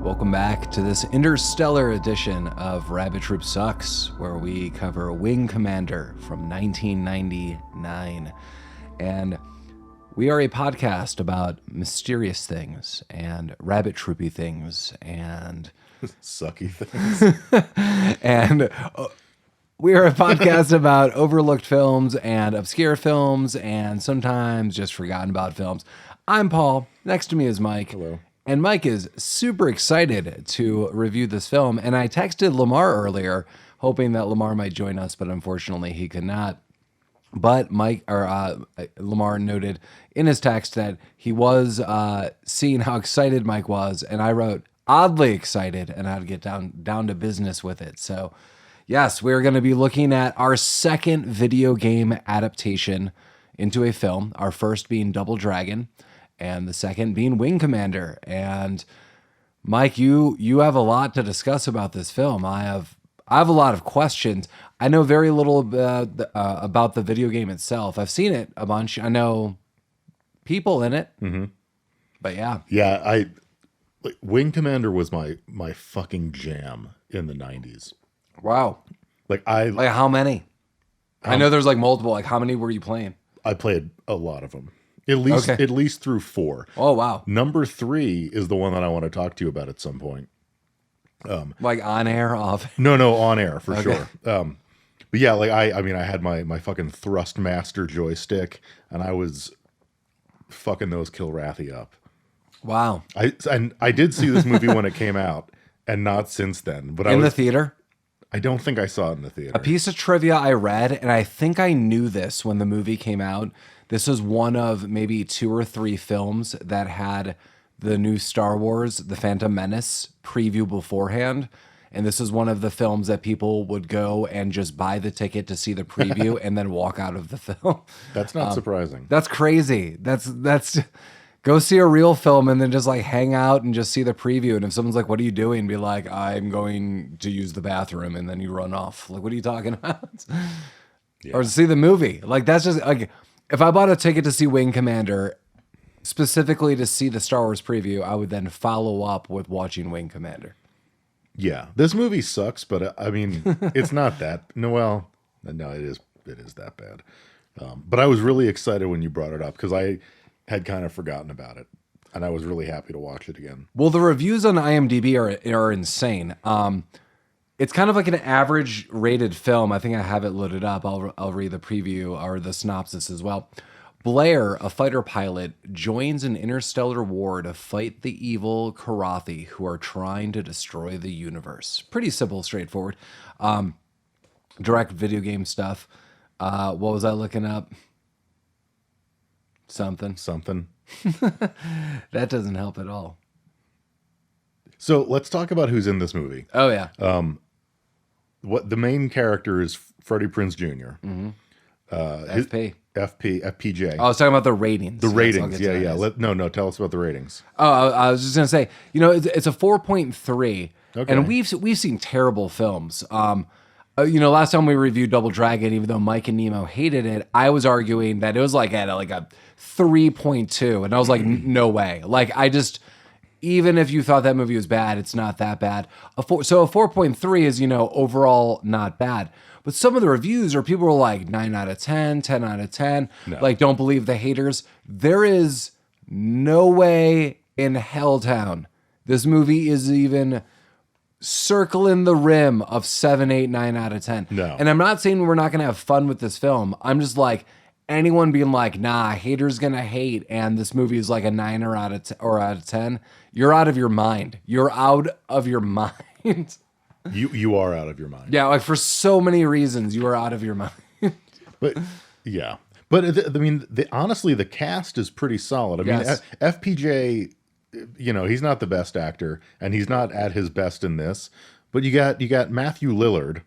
Welcome back to this interstellar edition of Rabbit Troop Sucks, where we cover Wing Commander from 1999. And we are a podcast about mysterious things and rabbit troopy things and sucky things. And we are a podcast about overlooked films and obscure films and sometimes just forgotten about films. I'm Paul. Next to me is Mike. Hello. And Mike is super excited to review this film. And I texted Lamar earlier, hoping that Lamar might join us, but unfortunately he could not. But Lamar noted in his text that he was seeing how excited Mike was, and I wrote oddly excited, and I'd get down to business with it. So, yes, we're going to be looking at our second video game adaptation into a film. Our first being Double Dragon, and the second being Wing Commander. And Mike, you have a lot to discuss about this film. I have a lot of questions. I know very little about the video game itself. I've seen it a bunch. I know people in it. Mm-hmm. But yeah. Yeah, Wing Commander was my fucking jam in the 90s. Wow. Like how many? I know there's like multiple. Like how many were you playing? I played a lot of them. At least through 4. Oh, wow. Number 3 is the one that I want to talk to you about at some point. Like on air, off? No, on air for sure. But yeah, like I had my fucking Thrustmaster joystick, and I was fucking those Kilrathi up. Wow. I did see this movie when it came out, and not since then. But the theater? I don't think I saw it in the theater. A piece of trivia I read, and I think I knew this when the movie came out. This was one of maybe 2 or 3 films that had the new Star Wars, The Phantom Menace preview beforehand. And this is one of the films that people would go and just buy the ticket to see the preview and then walk out of the film. That's not surprising. That's crazy. That's go see a real film and then just like hang out and just see the preview. And if someone's like, "What are you doing?" Be like, "I'm going to use the bathroom," and then you run off. Like, what are you talking about? Yeah. Or see the movie. Like that's just like if I bought a ticket to see Wing Commander specifically to see the Star Wars preview, I would then follow up with watching Wing Commander. Yeah, this movie sucks, but I mean, it's not that. No, it is that bad. But I was really excited when you brought it up because I had kind of forgotten about it, and I was really happy to watch it again. Well, the reviews on IMDb are insane. It's kind of like an average rated film. I think I have it loaded up. I'll read the preview or the synopsis as well. Blair, a fighter pilot, joins an interstellar war to fight the evil Kilrathi who are trying to destroy the universe. Pretty simple, straightforward. Direct video game stuff. What was I looking up? Something. That doesn't help at all. So let's talk about who's in this movie. Oh, yeah. What the main character is Freddy Prinze Jr. Mm-hmm. FPJ. I was talking about the ratings. The ratings, yeah. No, tell us about the ratings. Oh, I was just gonna say, it's a 4.3, okay. And we've seen terrible films. Last time we reviewed Double Dragon, even though Mike and Nemo hated it, I was arguing that it was like at a 3.2, and I was like, no way. Like even if you thought that movie was bad, it's not that bad. So a 4.3 is overall not bad. But some of the reviews are people were like 9 out of 10, 10 out of 10. No. Like, don't believe the haters. There is no way in Helltown this movie is even circling the rim of 7, 8, 9 out of 10. No. And I'm not saying we're not going to have fun with this film. I'm just like, anyone being like, nah, haters going to hate, and this movie is like a 9 or out of 10, you're out of your mind. You're out of your mind. You are out of your mind. Yeah, like for so many reasons, you are out of your mind. But yeah, but honestly, the cast is pretty solid. I mean, yes. FPJ, he's not the best actor, and he's not at his best in this. But you got Matthew Lillard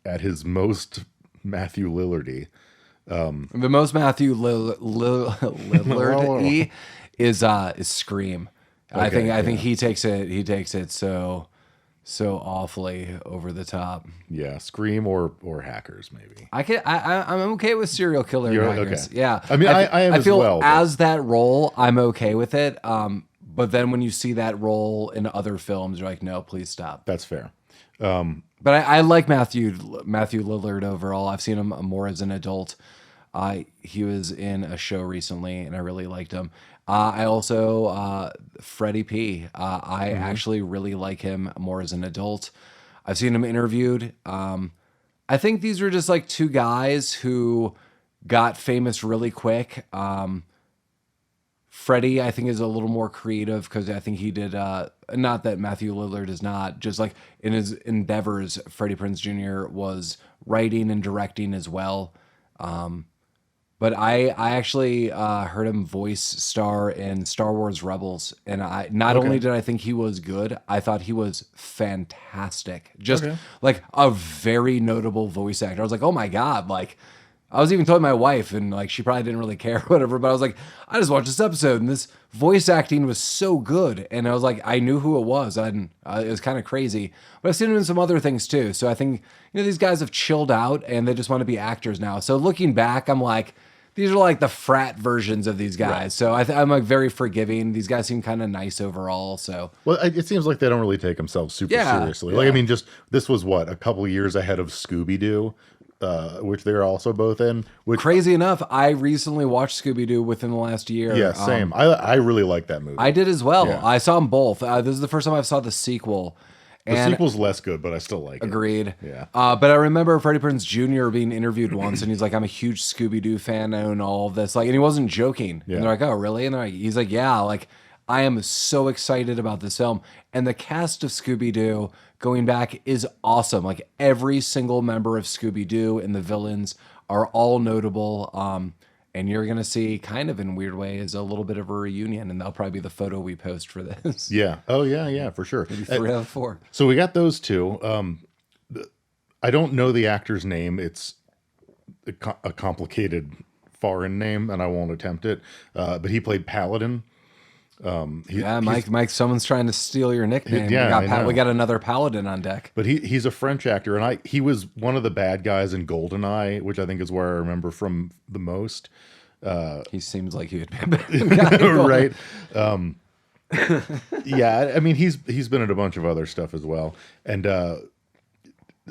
at his most Matthew Lillardy. The most Matthew Lillard is Scream. Okay, I think he takes it so awfully over the top. Yeah, Scream or Hackers maybe. I'm okay with serial killer You're, Hackers. okay. Yeah, I mean, I am I as feel well. As that role, I'm okay with it. But then when you see that role in other films, you're like, no, please stop. That's fair. But I like Matthew Lillard overall. I've seen him more as an adult. He was in a show recently, and I really liked him. I also Freddy P. I actually really like him more as an adult. I've seen him interviewed. I think these were just like two guys who got famous really quick. Freddie, I think, is a little more creative because I think he did, not that Matthew Lillard is not, just like in his endeavors, Freddy Prinze Jr. was writing and directing as well. But I actually heard him voice star in Star Wars Rebels. And I not only did I think he was good, I thought he was fantastic. Just like a very notable voice actor. I was like, oh my God, like, I was even telling my wife, and like she probably didn't really care or whatever, but I was like, I just watched this episode, and this voice acting was so good, and I was like, I knew who it was, and it was kind of crazy. But I've seen him in some other things too, so I think these guys have chilled out, and they just want to be actors now. So looking back, I'm like, these are like the frat versions of these guys. Right. So I'm like very forgiving. These guys seem kind of nice overall. So it seems like they don't really take themselves super seriously. Like, I mean, just this was what, a couple of years ahead of Scooby-Doo. Which they're also both in. Crazy enough, I recently watched Scooby-Doo within the last year. Yeah, same. I really like that movie. I did as well. Yeah. I saw them both. This is the first time I saw the sequel. The sequel's less good, but I still like it. Agreed. Yeah. But I remember Freddie Prinze Jr. being interviewed once, and he's like, I'm a huge Scooby-Doo fan. I own all of this. Like, and he wasn't joking. Yeah. And they're like, oh, really? And he's like, yeah, like, I am so excited about this film. And the cast of Scooby-Doo going back is awesome. Like every single member of Scooby-Doo and the villains are all notable. And you're going to see kind of in weird ways a little bit of a reunion, and that'll probably be the photo we post for this. Yeah. Oh yeah, for sure. Maybe 3 out of 4. So we got those two. I don't know the actor's name. It's a complicated foreign name, and I won't attempt it. But he played Paladin. Mike, someone's trying to steal your nickname. Yeah, we got another Paladin on deck. But he's a French actor, and he was one of the bad guys in GoldenEye, which I think is where I remember from the most. He seems like he would be a bad guy. Right. Yeah, I mean, he's been in a bunch of other stuff as well. And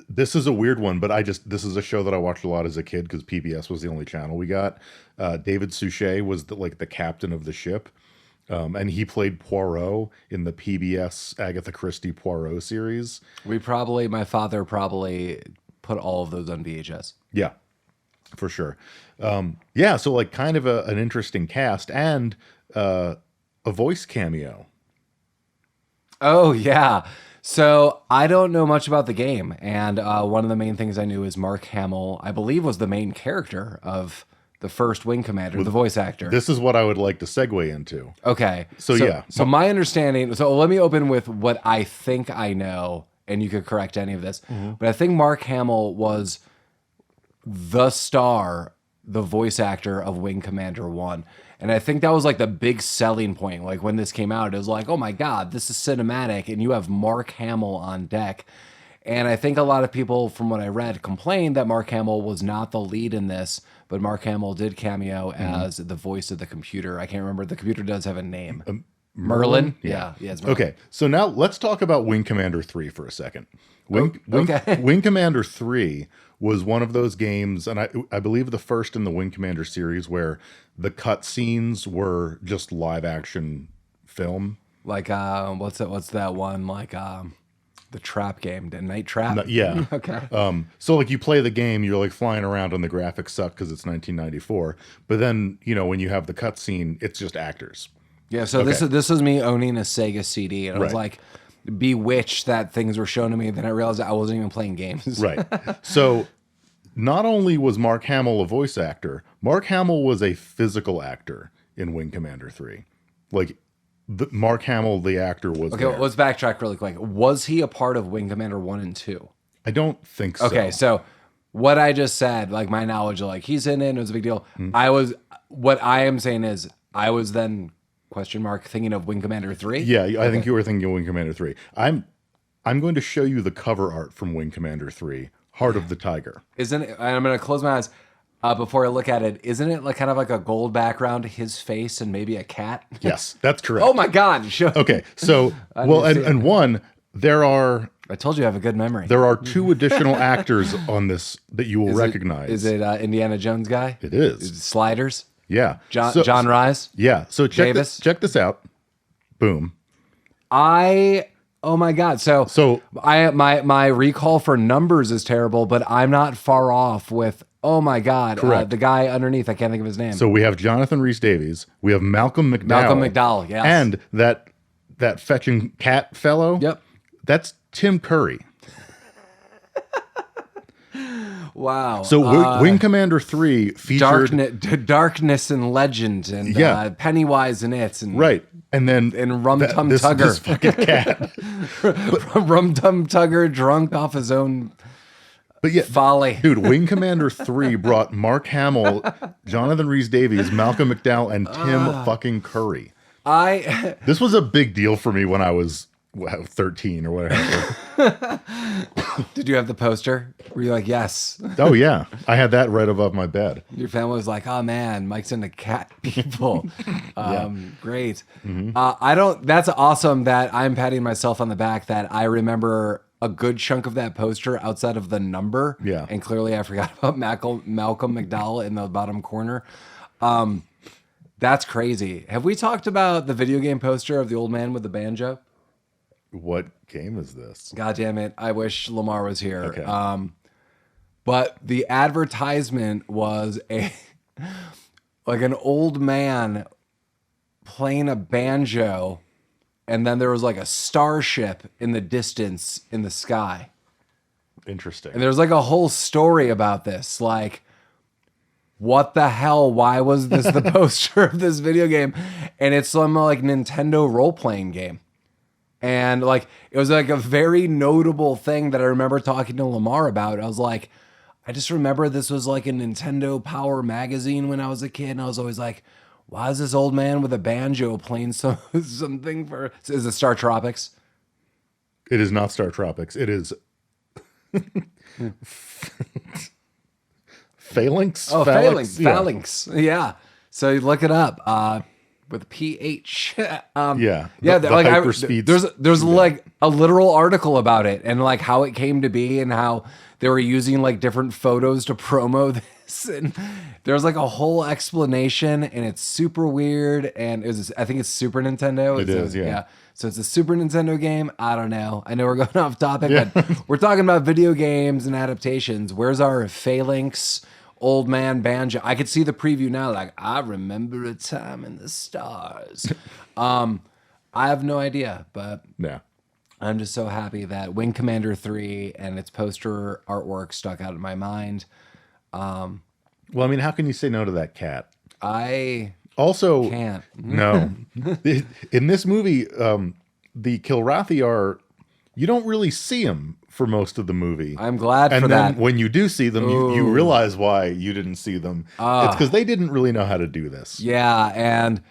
this is a weird one, but this is a show that I watched a lot as a kid because PBS was the only channel we got. David Suchet was the captain of the ship. And he played Poirot in the PBS Agatha Christie Poirot series. My father probably put all of those on VHS. Yeah, for sure. So like kind of an interesting cast and a voice cameo. Oh, yeah. So I don't know much about the game. And one of the main things I knew is Mark Hamill, I believe, was the main character of the first Wing Commander, the voice actor. This is what I would like to segue into. Okay. So my understanding, so let me open with what I think I know, and you could correct any of this. Mm-hmm. But I think Mark Hamill was the star, the voice actor of Wing Commander 1. And I think that was like the big selling point. Like when this came out, it was like, oh my God, this is cinematic, and you have Mark Hamill on deck. And I think a lot of people, from what I read, complained that Mark Hamill was not the lead in this, but Mark Hamill did cameo as the voice of the computer. I can't remember. The computer does have a name. Merlin? Yeah, it's Merlin. Okay, so now let's talk about Wing Commander 3 for a second. Wing Commander 3 was one of those games, and I believe the first in the Wing Commander series where the cutscenes were just live action film. Like, what's that one? Like, the trap game, the Night Trap. Yeah. Okay. So like you play the game, you're like flying around and the graphics suck because it's 1994. But then when you have the cutscene, it's just actors. Yeah. So this is me owning a Sega CD, and I was like bewitched that things were shown to me. Then I realized I wasn't even playing games. Right. So not only was Mark Hamill a voice actor, Mark Hamill was a physical actor in Wing Commander 3. Like. Mark Hamill, the actor, was okay. There. Let's backtrack really quick. Was he a part of Wing Commander 1 and 2? I don't think so. Okay, so what I just said, like my knowledge of like he's in it, it was a big deal. What I am saying is I was then thinking of Wing Commander 3. Yeah, I think you were thinking of Wing Commander 3. I'm going to show you the cover art from Wing Commander 3, Heart of the Tiger. Isn't it? I'm going to close my eyes. before I look at it, isn't it like kind of like a gold background, his face, and maybe a cat? Yes, that's correct. Oh my God! Okay, so and one I told you I have a good memory. there are two additional actors on this that you will recognize. Is it Indiana Jones guy? It is. Sliders? Yeah. John Rise? Yeah. So check Davis? check this out. Boom. Oh my God! So my recall for numbers is terrible, but I'm not far off with. Oh my God! Correct. The guy underneath, I can't think of his name. So we have Jonathan Rhys-Davies. We have Malcolm McDowell. Malcolm McDowell, yes. And that fetching cat fellow. Yep. That's Tim Curry. Wow. So Wing Commander 3 featured Darkness and Legend and Pennywise and It and right. And then Rum Tum Tugger. This fucking cat. Rum Tum Tugger drunk off his own folly. Dude, Wing Commander 3 brought Mark Hamill, Jonathan Rhys-Davies, Malcolm McDowell, and Tim fucking Curry. This was a big deal for me when I was 13 or whatever. Did you have the poster? Were you like, yes? Oh yeah, I had that right above my bed. Your family was like, oh man, Mike's into cat people. Great. Mm-hmm. That's awesome that I'm patting myself on the back that I remember a good chunk of that poster outside of the number. Yeah. And clearly I forgot about Malcolm McDowell in the bottom corner. That's crazy. Have we talked about the video game poster of the old man with the banjo? What game is this? God damn it. I wish Lamar was here. Okay. But the advertisement was like an old man playing a banjo, and then there was like a starship in the distance in the sky. Interesting. And there's like a whole story about this. Like, what the hell? Why was this the poster of this video game? And it's some like Nintendo role-playing game. And like, it was like a very notable thing that I remember talking to Lamar about. I was like, I just remember this was like a Nintendo Power magazine when I was a kid. And I was always like, why is this old man with a banjo playing something for, is it Star Tropics? It is not Star Tropics. It is Phalanx? Oh, Phalanx. Yeah. Phalanx. Yeah. So you look it up. With PH. Yeah. Yeah. The Like hyperspeeds. there's like a literal article about it and like how it came to be and how they were using like different photos to promo this. And there's like a whole explanation and it's super weird. And I think it's Super Nintendo. It is, yeah. So it's a Super Nintendo game. I don't know. I know we're going off topic, but we're talking about video games and adaptations. Where's our Phalanx? Old man banjo. I could see the preview now. Like, I remember a time in the stars. I have no idea, but Yeah. I'm just so happy that Wing Commander 3 and its poster artwork stuck out in my mind. Well, I mean, how can you say no to that cat? I Also, can't. no. In this movie, the Kilrathi are, you don't really see them for most of the movie. I'm glad and for then that. when you do see them, you realize why you didn't see them. It's because they didn't really know how to do this. Yeah, and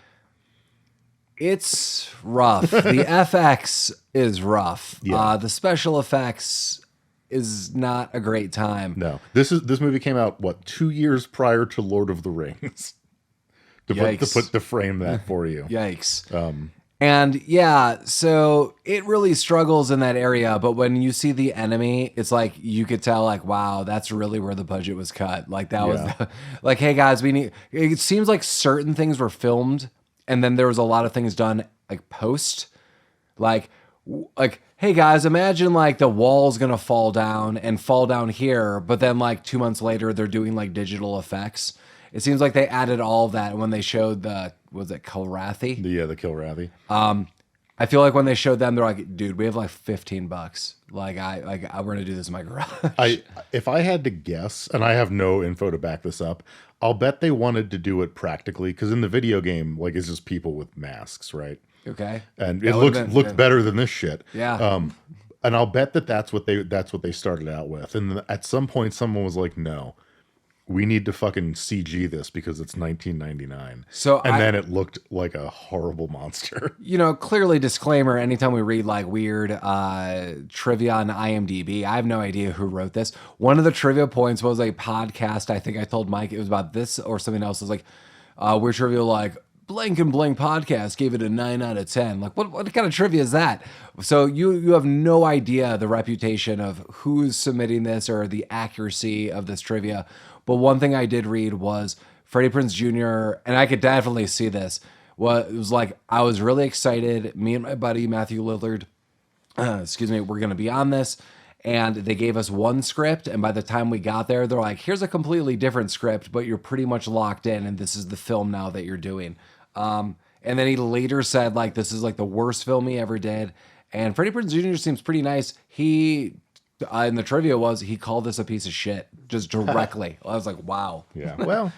it's rough. The FX is rough. Yeah. The special effects is not a great time. No, this movie came out 2 years prior to Lord of the Rings. to frame that for you. Yikes. And yeah, so it really struggles in that area. But when you see the enemy, it's like you could tell, like, wow, that's really where the budget was cut. Like that was like, hey guys, we need. It seems like certain things were filmed, and then there was a lot of things done like post, like, hey guys, imagine like the wall's gonna fall down here, but then like 2 months later they're doing like digital effects. It seems like they added all of that when they showed was it Kilrathi? The Kilrathi. I feel like when they showed them, they're like, dude, we have like $15. Like we're gonna do this in my garage. If I had to guess, and I have no info to back this up, I'll bet they wanted to do it practically because in the video game, like it's just people with masks, right? Okay. And it looked better than this shit. Yeah. And I'll bet that's what they started out with. And at some point, someone was like, no. we need to fucking CG this because it's 1999. So then it looked like a horrible monster. Clearly disclaimer, anytime we read like weird trivia on IMDb, I have no idea who wrote this. One of the trivia points was a podcast. I think I told Mike it was about this or something else. It was like, we're trivia like, blank and blank podcast gave it a 9 out of 10. Like, what kind of trivia is that? So you have no idea the reputation of who's submitting this or the accuracy of this trivia. But one thing I did read was Freddy Prinze Jr., and I could definitely see this. It was like, I was really excited. Me and my buddy, Matthew Lillard, we're going to be on this. And they gave us one script. And by the time we got there, they're like, here's a completely different script, but you're pretty much locked in. And this is the film now that you're doing. And then he later said, like, this is like the worst film he ever did. And Freddy Prinze Jr. seems pretty nice. He, in the trivia he called this a piece of shit, just directly. I was like, wow. Yeah, well,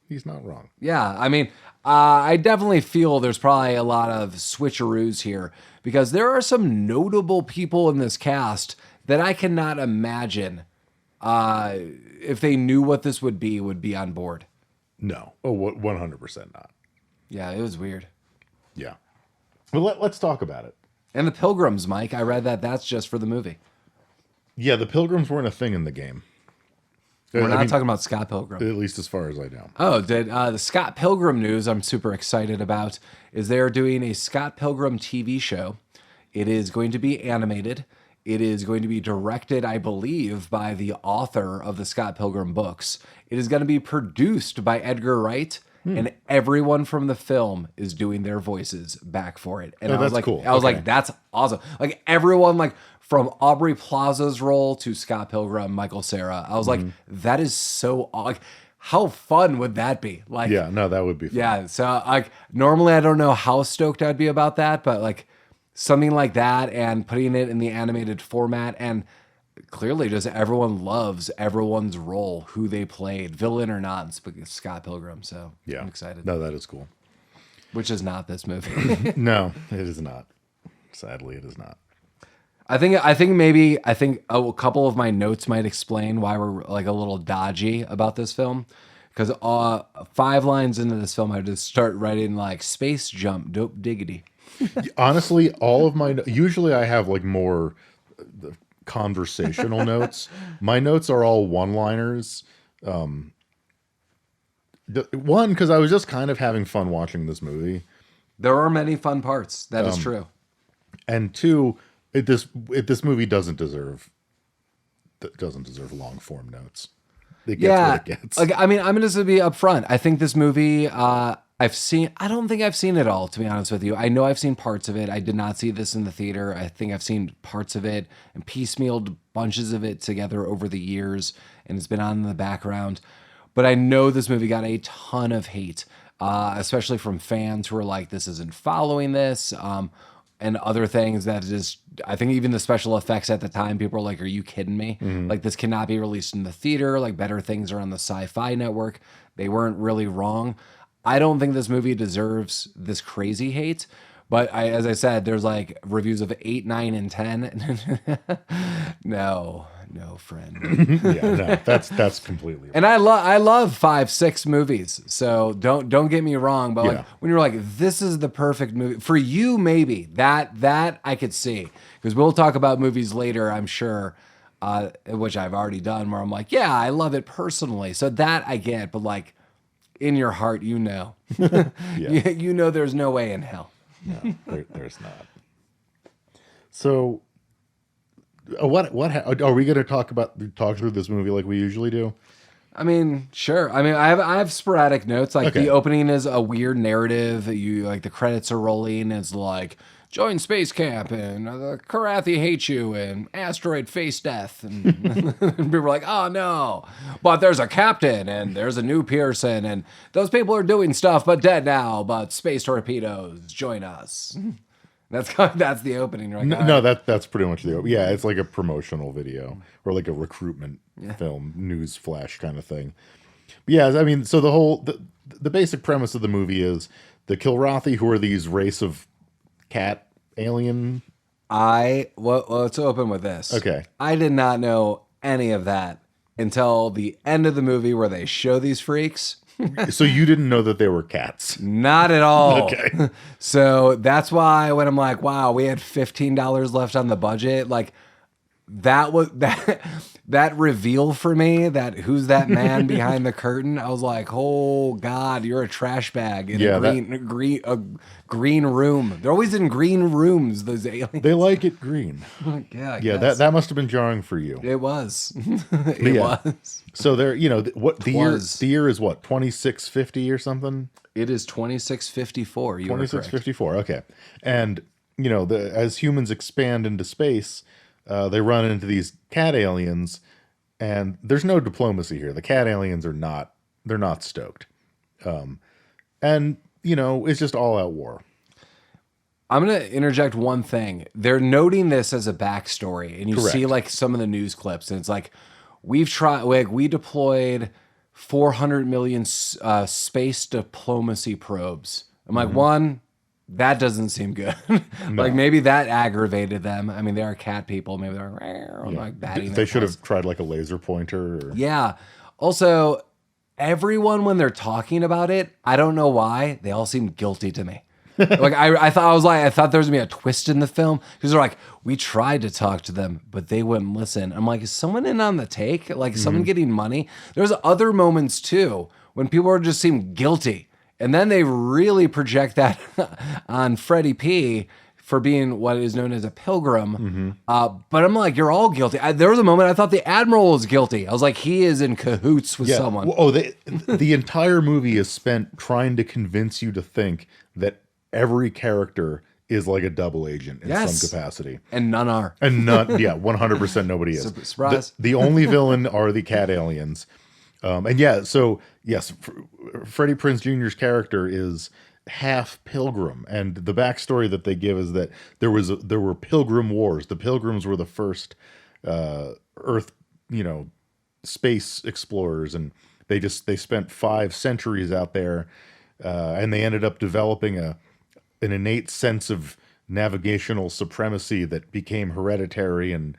he's not wrong. Yeah, I mean, I definitely feel there's probably a lot of switcheroos here because there are some notable people in this cast that I cannot imagine if they knew what this would be on board. No, 100% not. Yeah, it was weird. Yeah. Well, let's talk about it. And the Pilgrims, Mike, I read that's just for the movie. Yeah, the Pilgrims weren't a thing in the game. We're not talking about Scott Pilgrim. At least as far as I know. Oh, the Scott Pilgrim news I'm super excited about is they're doing a Scott Pilgrim TV show. It is going to be animated. It is going to be directed, I believe, by the author of the Scott Pilgrim books. It is going to be produced by Edgar Wright, and everyone from the film is doing their voices back for it. And I was like, cool. I was like, that's awesome. Like everyone, like from Aubrey Plaza's role to Scott Pilgrim, Michael Cera. I was like, that is so like. How fun would that be? Like, yeah, no, that would be fun. Yeah, so like normally I don't know how stoked I'd be about that, but like something like that and putting it in the animated format, and clearly just everyone loves everyone's role, who they played, villain or not, Scott Pilgrim. So yeah, I'm excited. No, that is cool. Which is not this movie. No, it is not. Sadly, it is not. I think a couple of my notes might explain why we're like a little dodgy about this film. Because 5 lines into this film, I just start writing like space jump, dope diggity. Honestly, all of usually I have like more conversational notes. My notes are all one-liners. One, because I was just kind of having fun watching this movie. There are many fun parts. That is true. And 2, this movie doesn't deserve long form notes. It gets what it gets. Like, I mean, I'm just gonna be upfront. I think this movie, I don't think I've seen it all, to be honest with you. I know I've seen parts of it. I did not see this in the theater. I think I've seen parts of it and piecemealed bunches of it together over the years, and it's been on in the background. But I know this movie got a ton of hate, especially from fans who are like, this isn't following this, and other things that just, I think even the special effects at the time, people were like, are you kidding me? Like, this cannot be released in the theater. Like, better things are on the Sci-Fi Network. They weren't really wrong. I don't think this movie deserves this crazy hate, but as I said, there's like reviews of 8, 9, and 10. No, friend. Yeah, no, that's completely. And I love 5, 6 movies. So don't get me wrong, but like when you're like, this is the perfect movie for you, maybe that I could see, because we'll talk about movies later, I'm sure, which I've already done, where I'm like, yeah, I love it personally. So that I get, but like, in your heart, you know, you know, there's no way in hell. No, there's not. So, what are we going to talk through this movie like we usually do? I mean, sure. I mean, I have sporadic notes. Like the opening is a weird narrative. You like the credits are rolling. It's like, join space camp, and the Karathi hate you, and asteroid face death, and people are like, oh no, but there's a captain, and there's a new Pearson, and those people are doing stuff but dead now, but space torpedoes, join us. That's the opening. You're like, no, that's pretty much the opening. Yeah, it's like a promotional video or like a recruitment film, news flash kind of thing. But yeah, I mean, so the basic premise of the movie is the Kilrathi, who are these race of cat alien. Let's open with this. Okay. I did not know any of that until the end of the movie where they show these freaks. So you didn't know that they were cats? Not at all. Okay. So that's why when I'm like, wow, we had $15 left on the budget, like that was that reveal for me, that who's that man behind the curtain. I was like, oh God, you're a trash bag in a green room. They're always in green rooms, those aliens. They like it green. Yeah, I Yeah, guess. that must have been jarring for you. It was. It was. So there, what the year is what, 2650 or something? It is 2654. 2654. Okay. And as humans expand into space, they run into these cat aliens, and there's no diplomacy here. The cat aliens they're not stoked. And it's just all out war. I'm going to interject one thing. They're noting this as a backstory, and you Correct. see like some of the news clips, and it's like, we deployed 400 million space diplomacy probes. I'm like, one, that doesn't seem good. Like maybe that aggravated them. I mean, they are cat people. Maybe they're like batting. They should have tried like a laser pointer. Or... Yeah. Also, everyone when they're talking about it, I don't know why, they all seem guilty to me. Like I thought there was gonna be a twist in the film because they're like, we tried to talk to them, but they wouldn't listen. I'm like, is someone in on the take? Like someone getting money? There's other moments too when people are just seem guilty, and then they really project that on Freddy P for being what is known as a pilgrim. But I'm like, you're all guilty. There was a moment I thought the Admiral was guilty. I was like, he is in cahoots with someone. Oh, the entire movie is spent trying to convince you to think that every character is like a double agent in some capacity. And none are. And none, 100% nobody is. Surprise. The only villain are the cat aliens. So yes, Freddy Prinze Jr.'s character is half Pilgrim, and the backstory that they give is that there were Pilgrim Wars. The Pilgrims were the first Earth, space explorers, and they spent 5 centuries out there, and they ended up developing an innate sense of navigational supremacy that became hereditary, and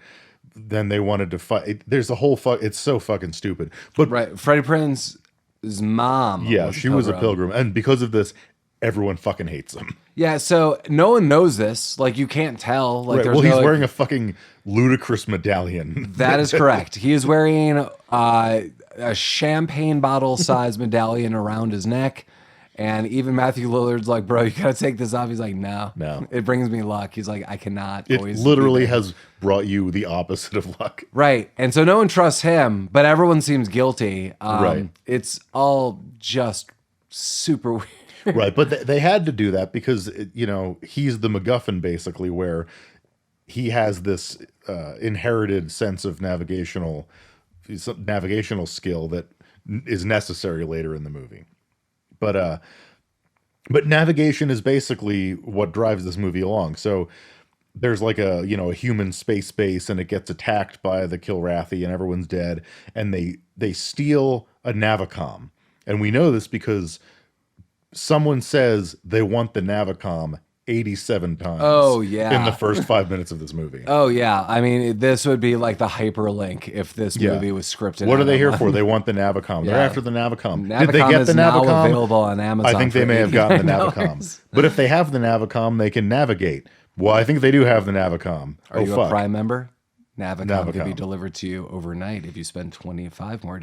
then they wanted to fight. There's a whole it's so fucking stupid. But right, Freddy Prinze's mom. She was a pilgrim, and because of this, everyone fucking hates him. Yeah, so no one knows this. Like, you can't tell. Like, Right. Well, he's wearing a fucking ludicrous medallion. That is correct. He is wearing a champagne bottle sized medallion around his neck. And even Matthew Lillard's like, bro, you gotta take this off. He's like, no. It brings me luck. He's like, I cannot. It literally has brought you the opposite of luck. Right. And so no one trusts him, but everyone seems guilty. Right. It's all just super weird. Right. But they had to do that because, he's the MacGuffin, basically, where he has this inherited sense of navigational skill that is necessary later in the movie. But navigation is basically what drives this movie along. So there's like a human space base, and it gets attacked by the Kilrathi, and everyone's dead. And they steal a Navicom, and we know this because someone says they want the Navicom 87 times. Oh, yeah. In the first 5 minutes of this movie. Oh, yeah. I mean, this would be like the hyperlink if this movie was scripted. What are they here for? They want the Navicom. They're after the Navicom. Did they get the now Navicom? Available on Amazon. I think they may have gotten the Navicom. But if they have the Navicom, they can navigate. Well, I think they do have the Navicom. Are you a Prime member? Navicom could be delivered to you overnight if you spend $25 more.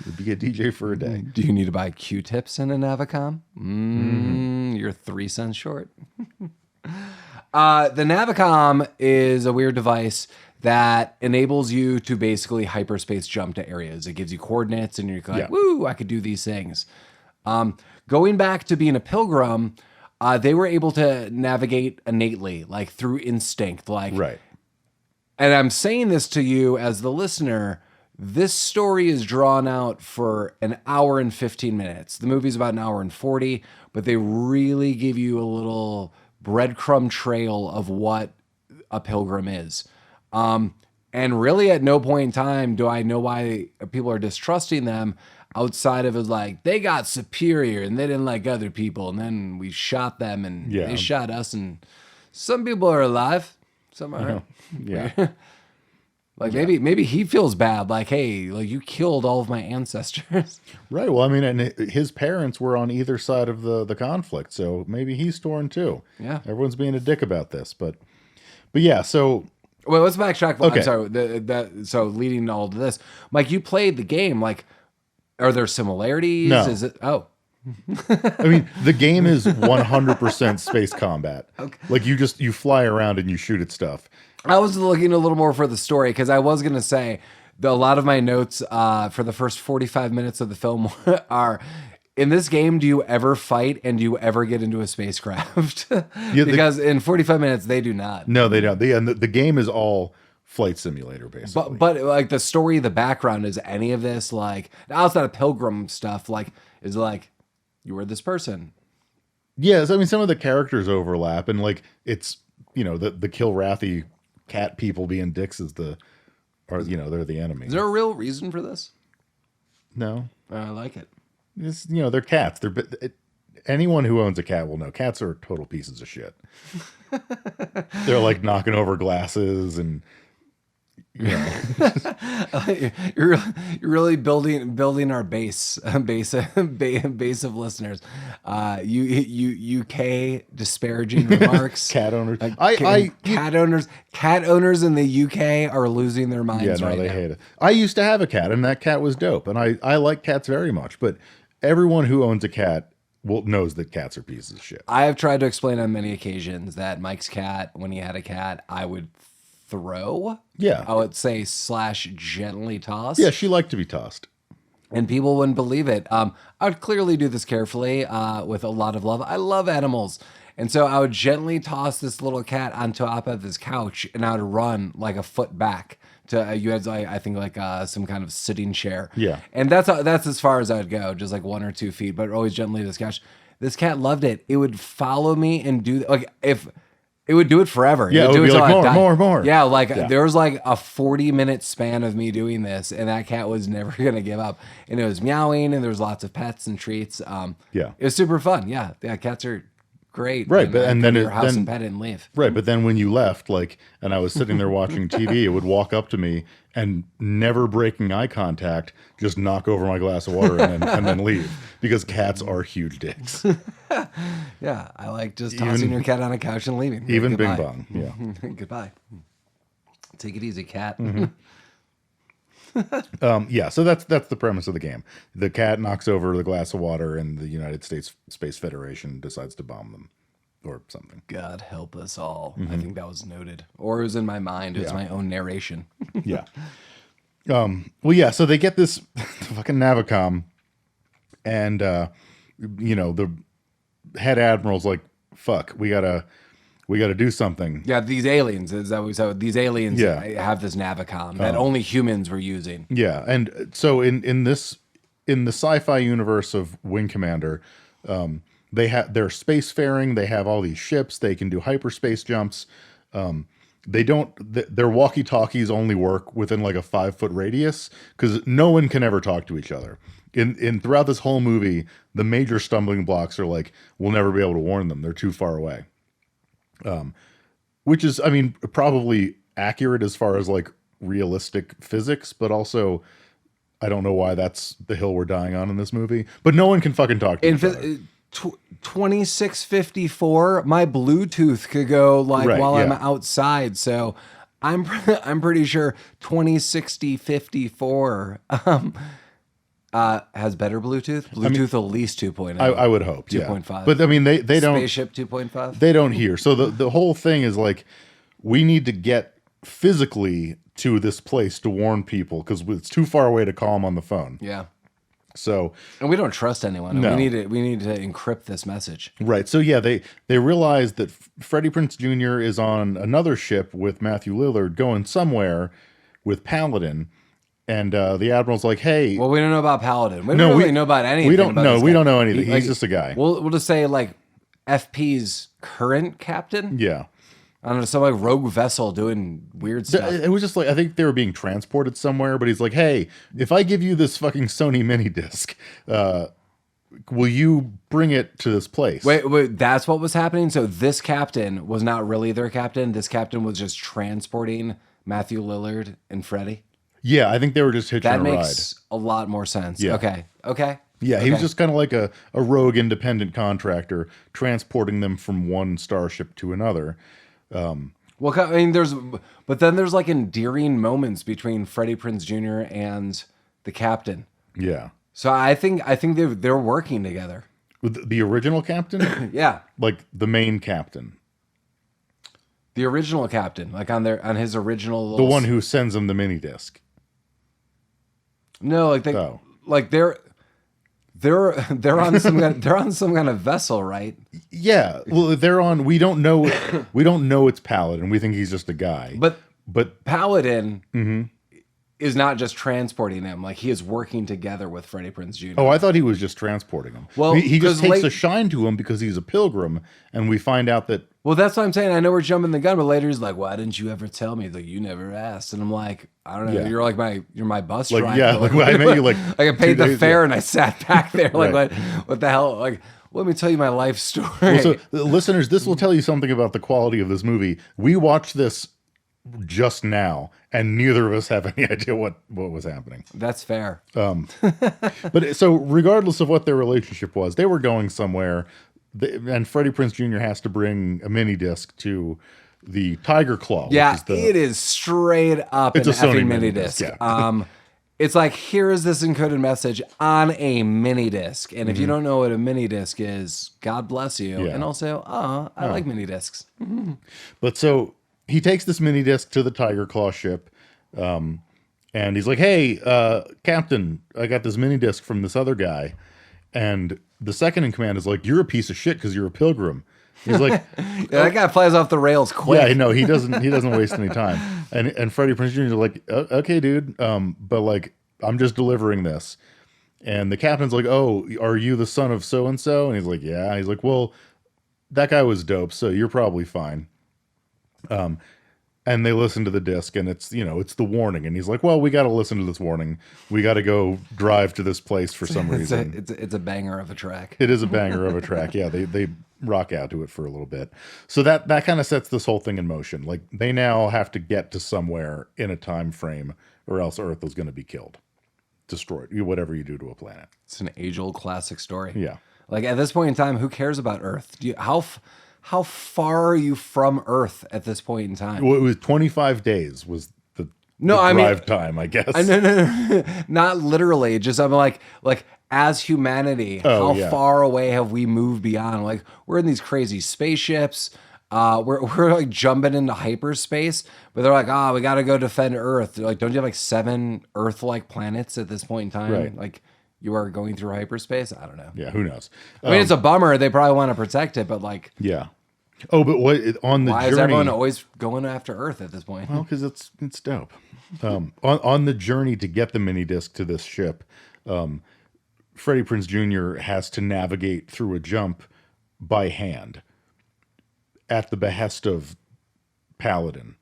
You'd be a DJ for a day. Do you need to buy Q-tips in a Navicom? You're 3 cents short. The Navicom is a weird device that enables you to basically hyperspace jump to areas. It gives you coordinates, and you're like, woo, I could do these things. Going back to being a pilgrim, they were able to navigate innately, like through instinct. Like, right. And I'm saying this to you as the listener, this story is drawn out for an hour and 15 minutes. The movie's about an hour and 40, but they really give you a little breadcrumb trail of what a pilgrim is. And really at no point in time do I know why people are distrusting them outside of it like, they got superior and they didn't like other people. And then we shot them and they shot us. And some people are alive. Some are. Yeah. Like maybe he feels bad. Like, hey, like you killed all of my ancestors. Right. Well, I mean, and his parents were on either side of the conflict, so maybe he's torn too. Yeah. Everyone's being a dick about this, but yeah. So Wait, let's backtrack. Okay. I'm sorry. So leading to all of this, Mike, you played the game. Like, are there similarities? No. Is it? Oh, I mean, the game is 100% space combat. Okay. Like you fly around and you shoot at stuff. I was looking a little more for the story because I was going to say a lot of my notes for the first 45 minutes of the film are, in this game, do you ever fight and do you ever get into a spacecraft? Because in 45 minutes, they do not. No, they don't. The game is all flight simulator, basically. But like the story, the background, is any of this like, outside of Pilgrim stuff, like, is like, you were this person. Yes, I mean, some of the characters overlap, and like it's, the Kilrathi cat people being dicks they're the enemy. Is there a real reason for this? No. I like it. It's, they're cats. Anyone who owns a cat will know cats are total pieces of shit. They're like knocking over glasses and you're really building our base of listeners. UK disparaging remarks. Cat owners. Cat owners in the UK are losing their minds. Yeah, no, right they now. hate it. I used to have a cat, and that cat was dope, and I like cats very much. But everyone who owns a cat knows that cats are pieces of shit. I have tried to explain on many occasions that Mike's cat, when he had a cat, I would throw. Yeah. I would say / gently toss. Yeah, she liked to be tossed. And people wouldn't believe it. I would clearly do this carefully with a lot of love. I love animals. And so I would gently toss this little cat on top of his couch, and I would run like a foot back to you had I think like some kind of sitting chair. Yeah. And that's as far as I would go, just like 1 or 2 feet, but always gently to this couch. This cat loved it. It would follow me and do like if it would do it forever. Yeah, it would be like more. Yeah, like there was like a 40-minute span of me doing this, and that cat was never gonna give up. And it was meowing, and there was lots of pets and treats. Yeah, it was super fun. Yeah, cats are great. Right, and then your house and pet it and leave. Right, but then when you left, and I was sitting there watching TV, it would walk up to me and, never breaking eye contact, just knock over my glass of water and then leave, because cats are huge dicks. Yeah, I like just tossing your cat on a couch and leaving. Even Bing Bong. Yeah. Goodbye. Take it easy, cat. Yeah, so that's the premise of the game. The cat knocks over the glass of water, and the United States Space Federation decides to bomb them or something. God help us all. I think that was noted, or it was in my mind. It was my own narration. Yeah. Well, yeah. So they get this fucking Navicom, and the head admiral's like, "Fuck, we gotta do something." Yeah, these aliens. Is that what we said? These aliens have this Navicom that only humans were using. Yeah, and so in the sci-fi universe of Wing Commander, they're spacefaring. They have all these ships. They can do hyperspace jumps. Their walkie-talkies only work within like a 5-foot radius, because no one can ever talk to each other. Throughout this whole movie, the major stumbling blocks are like, we'll never be able to warn them. They're too far away. Which is, I mean, probably accurate as far as like realistic physics, but also I don't know why that's the hill we're dying on in this movie. But no one can fucking talk to each other. 2654, my Bluetooth could go while I'm outside. So I'm pretty sure 206054 has better Bluetooth. Bluetooth at least 2.0. I would hope 2.5. Yeah. But I mean, they don't. Spaceship 2.5. They don't hear. So the whole thing is like, we need to get physically to this place to warn people, because it's too far away to call them on the phone. Yeah. So, and we don't trust anyone. No. We need to encrypt this message. Right. So yeah, they realize that Freddy Prinze Jr. is on another ship with Matthew Lillard going somewhere with Paladin, and the admiral's like, "Hey." Well, we don't know about Paladin. We don't really know about anything. We don't know. We don't know anything. He's just a guy. We'll just say like FP's current captain. Yeah. I don't know, some like rogue vessel doing weird stuff. It was just like, I think they were being transported somewhere, but he's like, "Hey, if I give you this fucking Sony mini disc, will you bring it to this place?" Wait, that's what was happening? So this captain was not really their captain. This captain was just transporting Matthew Lillard and Freddy. Yeah, I think they were just hitching That a ride. makes a lot more sense. Yeah. Okay. Yeah, he was Okay. just kind of like a rogue independent contractor transporting them from one starship to another. Well, I mean, but then there's like endearing moments between Freddie Prinze Jr. and the captain. Yeah. So I think they're working together. With the original captain? Yeah, Like the main captain. the original captain, like on his original. The Little one who sends them the mini disc. No, Oh. like they're on they're on some kind of vessel, right? Yeah. Well, they're on. We don't know it's Paladin. We think he's just a guy. But Paladin is not just transporting him; like he is working together with Freddie Prinze Jr. Oh, I thought he was just transporting him. Well, he just 'cause takes a shine to him because he's a pilgrim, and we find out that. Well, that's what I'm saying. I know we're jumping the gun, but later he's like, "Why didn't you ever tell me?" Like, you never asked, and I'm like, "I don't know. Yeah. You're my bus Like, driver." yeah, like, I met you, like, I 2 paid the days, fare yeah. and I sat back there. Like, Right. what the hell? Like, let me tell you my life story. Well, so, listeners, this will tell you something about the quality of this movie. We watched this just now, and neither of us have any idea what was happening. That's fair. But so, regardless of what their relationship was, they were going somewhere, and Freddie Prinze Jr. has to bring a mini disc to the Tiger Claw. Yeah, which is it is straight up an It's a Sony effing mini mini-disc, disc. yeah. It's like, here is this encoded message on a mini disc. And if you don't know what a mini disc is, God bless you. Mm-hmm. Yeah. And also, I like mini discs. But so he takes this mini disc to the Tiger Claw ship, and he's like, "Hey, Captain, I got this mini disc from this other guy." And the second in command is like, "You're a piece of shit because you're a pilgrim." He's like, Yeah, that guy flies off the rails quick. "Yeah, no, he doesn't waste any time." And Freddie Prinze Jr. is like, "Okay, dude, but like, I'm just delivering this." And the captain's like, "Oh, are you the son of so and so?" And he's like, "Yeah." He's like, "Well, that guy was dope, so you're probably fine." And they listen to the disc, and it's the warning, and he's like, "Well, we got to listen to this warning. We got to go drive to this place for some reason." It's a banger of a track. It is a banger of a track. Yeah, they rock out to it for a little bit. So that kind of sets this whole thing in motion. Like, they now have to get to somewhere in a time frame, or else Earth is going to be killed, destroyed. Whatever you do to a planet. It's an age-old classic story. Yeah. Like, at this point in time, who cares about Earth? How far are you from Earth at this point in time? Well, it was 25 days was the I mean, drive time, I guess. No, not literally. Just I'm like as humanity, how yeah. far away have we moved beyond? Like, we're in these crazy spaceships. We're like jumping into hyperspace, but they're like, we got to go defend Earth. They're like, don't you have like 7 Earth-like planets at this point in time? Right. Like, you are going through hyperspace. I don't know. Yeah, who knows? I mean, it's a bummer. They probably want to protect it, but like, Yeah. Oh, but on the why journey? is everyone always going after Earth at this point? Well, because it's dope. On the journey to get the mini disc to this ship, Freddie Prinze Jr. has to navigate through a jump by hand at the behest of Paladin,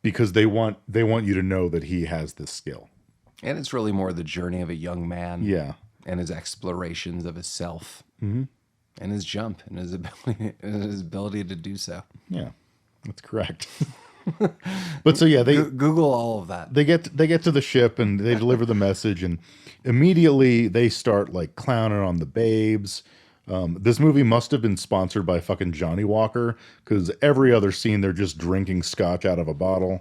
because they want you to know that he has this skill. And it's really more the journey of a young man. Yeah. And his explorations of his self. Mm-hmm. And his jump and his ability to do so. Yeah, that's correct. But so yeah, they Google all of that. they get to the ship and they deliver the message, and immediately they start like clowning on the babes. This movie must have been sponsored by fucking Johnny Walker, because every other scene they're just drinking scotch out of a bottle.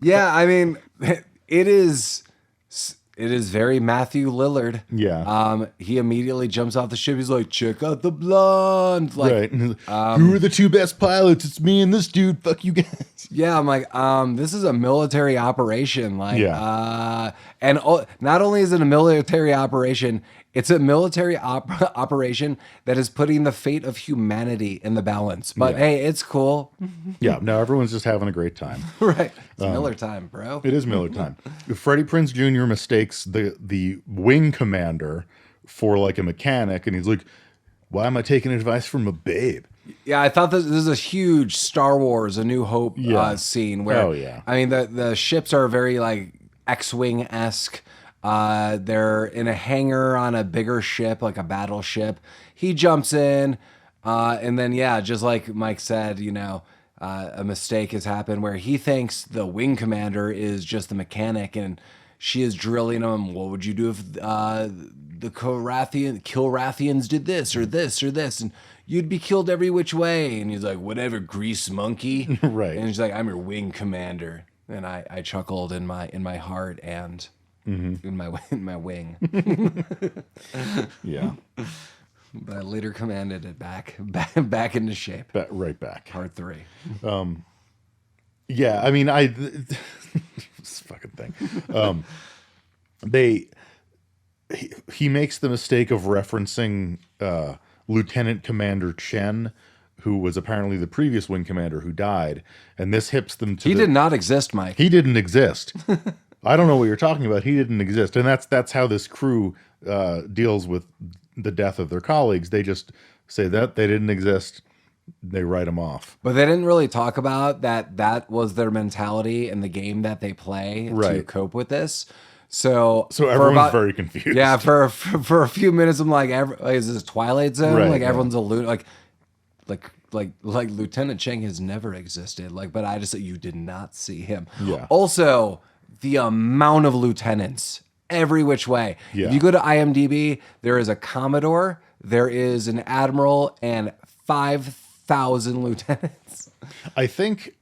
Yeah, I mean, it is very Matthew Lillard. Yeah. He immediately jumps off the ship. He's like, check out the blonde. Like, Right. Who are the 2 best pilots? It's me and this dude. Fuck you guys. yeah, I'm like, this is a military operation. Like, Yeah. and not only is it a military operation, it's a military operation that is putting the fate of humanity in the balance. But Yeah. hey, it's cool. Yeah. No, everyone's just having a great time. Right. It's Miller time, bro. It is Miller time. Freddie Prinze Jr. mistakes the wing commander for like a mechanic, and he's like, "Why am I taking advice from a babe?" Yeah, I thought this is a huge Star Wars: A New Hope scene where, Oh, yeah. I mean, the ships are very like X-wing esque. They're in a hangar on a bigger ship, like a battleship. He jumps in, and then just like Mike said, a mistake has happened where he thinks the wing commander is just the mechanic, and she is drilling him. What would you do if the Kilrathians did this or this or this? And you'd be killed every which way. And he's like, whatever, grease monkey. Right. And she's like, I'm your wing commander. And I chuckled in my heart and in my wing. Yeah. But I later commanded it back into shape. Right back. Part 3. Yeah, I mean, this fucking thing. He makes the mistake of referencing Lieutenant Commander Chen, who was apparently the previous wing commander who died, and this hips them to. He did not exist, Mike. He didn't exist. I don't know what you're talking about. He didn't exist, and that's how this crew deals with the death of their colleagues. They just say that they didn't exist. They write them off. But they didn't really talk about that was their mentality in the game that they play to cope with this. So everyone's very confused. Yeah, for a few minutes, I'm like, is this Twilight Zone? Right, like everyone's a like Lieutenant Cheng has never existed. Like, but I just you did not see him. Yeah. Also, the amount of lieutenants every which way. Yeah. If you go to IMDb, there is a Commodore, there is an Admiral, and 5,000 lieutenants. I think,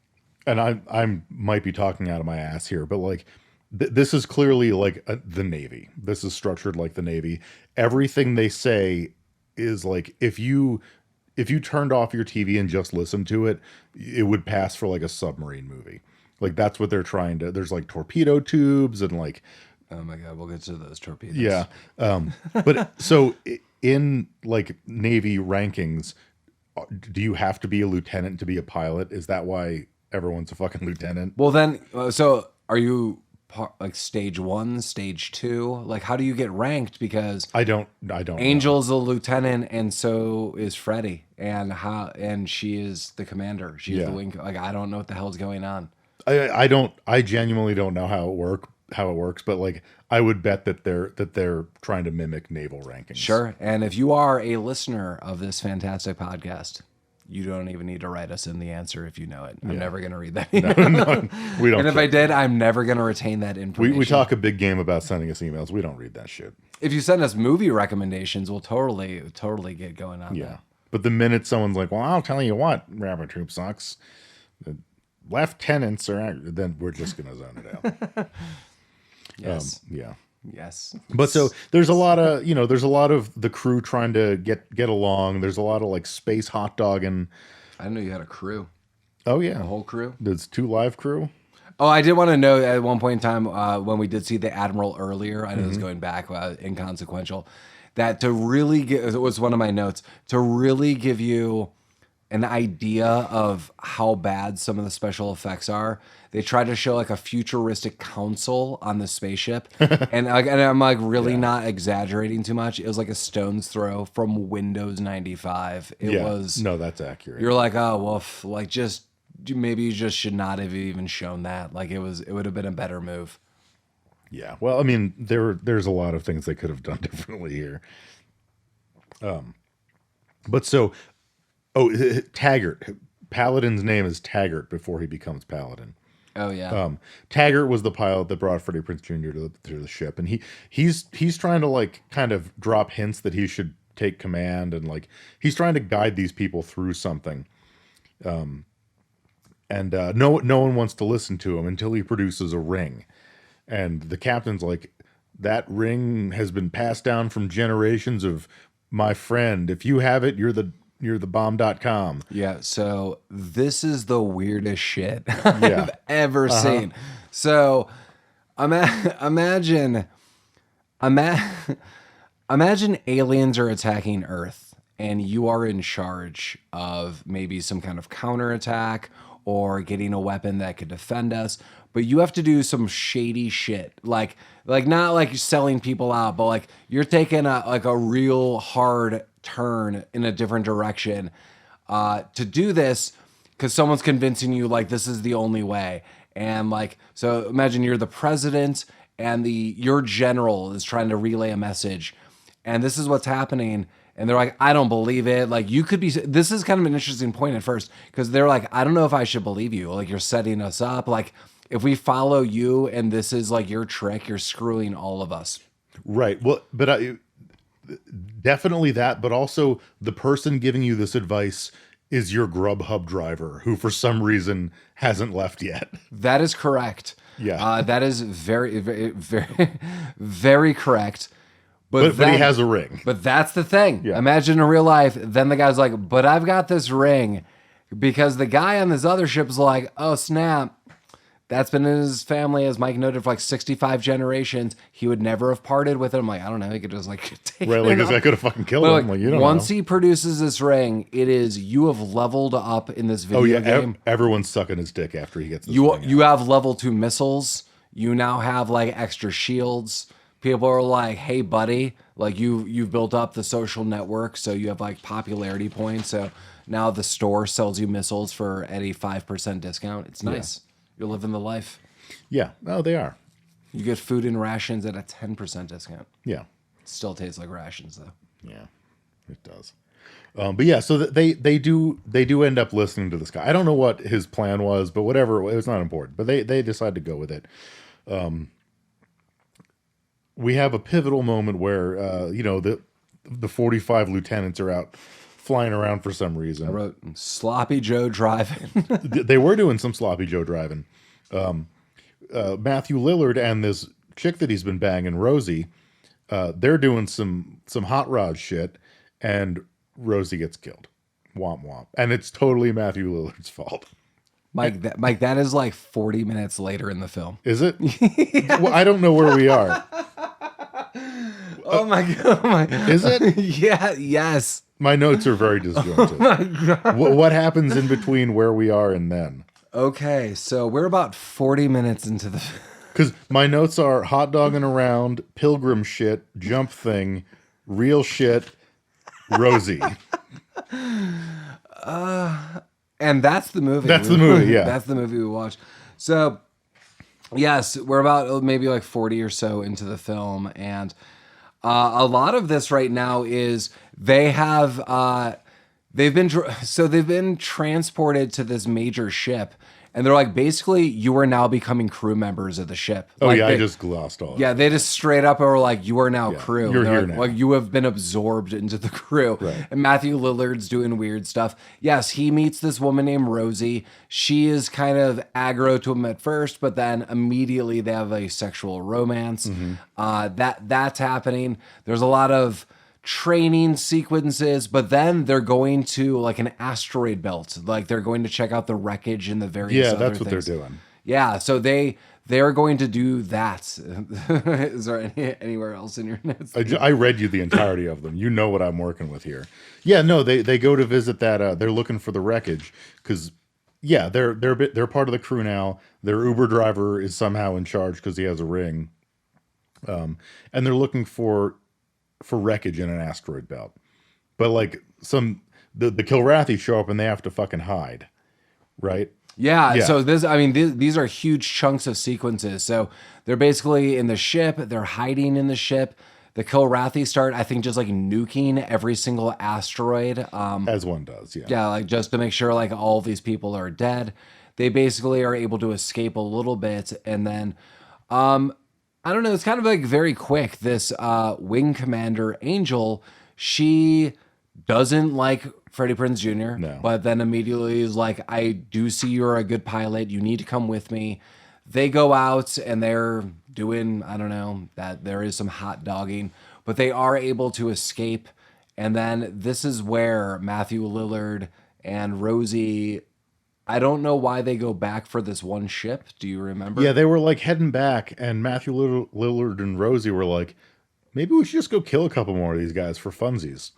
and I might be talking out of my ass here, but like this is clearly like the Navy. This is structured like the Navy. Everything they say is like if you turned off your TV and just listened to it, it would pass for like a submarine movie. Like that's what they're trying to. There's like torpedo tubes and like. Oh my God, we'll get to those torpedoes. Yeah, but so in like Navy rankings, do you have to be a lieutenant to be a pilot? Is that why everyone's a fucking lieutenant? Well, then, so are you like stage 1, stage 2? Like, how do you get ranked? Because I don't. Angel's a lieutenant, and so is Freddy, and she is the commander. She's the wing. Like, I don't know what the hell's going on. I don't. I genuinely don't know how it works, but like I would bet that they're trying to mimic naval rankings. Sure. And if you are a listener of this fantastic podcast, you don't even need to write us in the answer if you know it. I'm never going to read that. No, we don't. And if I did, I'm never going to retain that information. We talk a big game about sending us emails. We don't read that shit. If you send us movie recommendations, we'll totally get going on that. But the minute someone's like, well, I'll tell you what, Rabbit Troop sucks. The lieutenants are, then we're just going to zone it out. Yes. Yes. But so there's a lot of the crew trying to get along. There's a lot of like space hot dogging. I didn't know you had a crew. Oh yeah. A whole crew? There's 2 live crew. Oh, I did want to know at one point in time when we did see the Admiral earlier, I know it's going back inconsequential, that to really it was one of my notes, to really give you an idea of how bad some of the special effects are. They tried to show like a futuristic council on the spaceship, and I'm like really not exaggerating too much. It was like a stone's throw from Windows 95. It was no, that's accurate. You're like, oh well, like just maybe you just should not have even shown that. Like it would have been a better move. Yeah, well, I mean, there's a lot of things they could have done differently here. But so. Oh, Taggart. Paladin's name is Taggart before he becomes Paladin. Oh yeah. Taggart was the pilot that brought Freddy Prinze Jr. to the ship, and he's trying to like kind of drop hints that he should take command, and like he's trying to guide these people through something. And no one wants to listen to him until he produces a ring, and the captain's like, that ring has been passed down from generations of my friend. If you have it, you're the bomb.com. Yeah, so this is the weirdest shit I've ever seen. So imagine aliens are attacking Earth and you are in charge of maybe some kind of counterattack or getting a weapon that could defend us, but you have to do some shady shit. Like not like selling people out, but like you're taking a real hard turn in a different direction to do this because someone's convincing you like this is the only way. And like, so imagine you're the president and your general is trying to relay a message, and this is what's happening. And they're like, I don't believe it. Like, you could be, this is kind of an interesting point at first, because they're like, I don't know if I should believe you. Like, you're setting us up. Like, if we follow you and this is like your trick, you're screwing all of us. Right. Well, but definitely that, but also the person giving you this advice is your Grubhub driver who for some reason hasn't left yet. That is correct. Yeah. That is very, very, very, very correct. But he has a ring. But that's the thing. Yeah. Imagine in real life, then the guy's like, but I've got this ring. Because the guy on this other ship is like, oh, snap. That's been in his family, as Mike noted, for like 65 generations. He would never have parted with it. I'm like, I don't know. He could just like take Right, it like this off. guy could have fucking killed him. Like, you don't once know. he produces this ring, it is, you have leveled up in this video game. Everyone's sucking his dick after he gets this You ring you out. have level 2 missiles. You now have like extra shields. People are like, hey, buddy, like you've built up the social network, so you have like popularity points. So now the store sells you missiles for at a 5% discount. It's nice. You're living the life. Yeah, no, they are. You get food and rations at a 10% discount. Yeah. Still tastes like rations though. Yeah, it does. But yeah, so they do end up listening to this guy. I don't know what his plan was, but whatever, it was not important. But they decide to go with it. We have a pivotal moment where the 45 lieutenants are out flying around for some reason. I wrote Sloppy Joe driving. They were doing some sloppy Joe driving. Matthew Lillard and this chick that he's been banging, Rosie, they're doing some hot rod shit, and Rosie gets killed. Womp womp. And it's totally Matthew Lillard's fault. Mike, that is like 40 minutes later in the film. Is it? Well, I don't know where we are. Oh my god! Is it? Yeah. Yes. My notes are very disjointed. My god. What happens in between where we are and then? Okay, so we're about 40 minutes into the. Because my notes are hot dogging around, Pilgrim shit, jump thing, real shit, Rosie. And that's the movie. That's the movie, yeah. That's the movie we watched. So, yes, we're about maybe like 40 or so into the film. And a lot of this right now is they've been transported to this major ship. And they're like, basically, you are now becoming crew members of the ship. Oh, like yeah, I just glossed all Yeah, that. they just straight up are like, you are now crew. you're They're here like, now. Like, you have been absorbed into the crew. Right. And Matthew Lillard's doing weird stuff. Yes, he meets this woman named Rosie. She is kind of aggro to him at first, but then immediately they have a sexual romance. That's happening. There's a lot of training sequences, but then they're going to like an asteroid belt. Like they're going to check out the wreckage and the various other that's what things. they're doing. Yeah, so they're going to do that. Is there anywhere else in your notes? I read you the entirety of them. You know what I'm working with here. Yeah, no, they go to visit that. They're looking for the wreckage because, yeah, they're part of the crew now. Their Uber driver is somehow in charge because he has a ring, and they're looking for wreckage in an asteroid belt. But like the Kilrathi show up and they have to fucking hide, right? Yeah, so these are huge chunks of sequences. So they're basically in the ship, they're hiding in the ship. The Kilrathi start, I think, just like nuking every single asteroid. As one does, yeah. Yeah, like just to make sure like all these people are dead. They basically are able to escape a little bit, and then I don't know, it's kind of like very quick. This wing commander, Angel, she doesn't like Freddy Prinze Jr., No. but then immediately is like, I do see you're a good pilot. You need to come with me. They go out and they're doing, I don't know, that there is some hot dogging, but they are able to escape. And then this is where Matthew Lillard and Rosie, I don't know why they go back for this one ship. Do you remember? Yeah, they were like heading back, and Matthew Lillard and Rosie were like, maybe we should just go kill a couple more of these guys for funsies.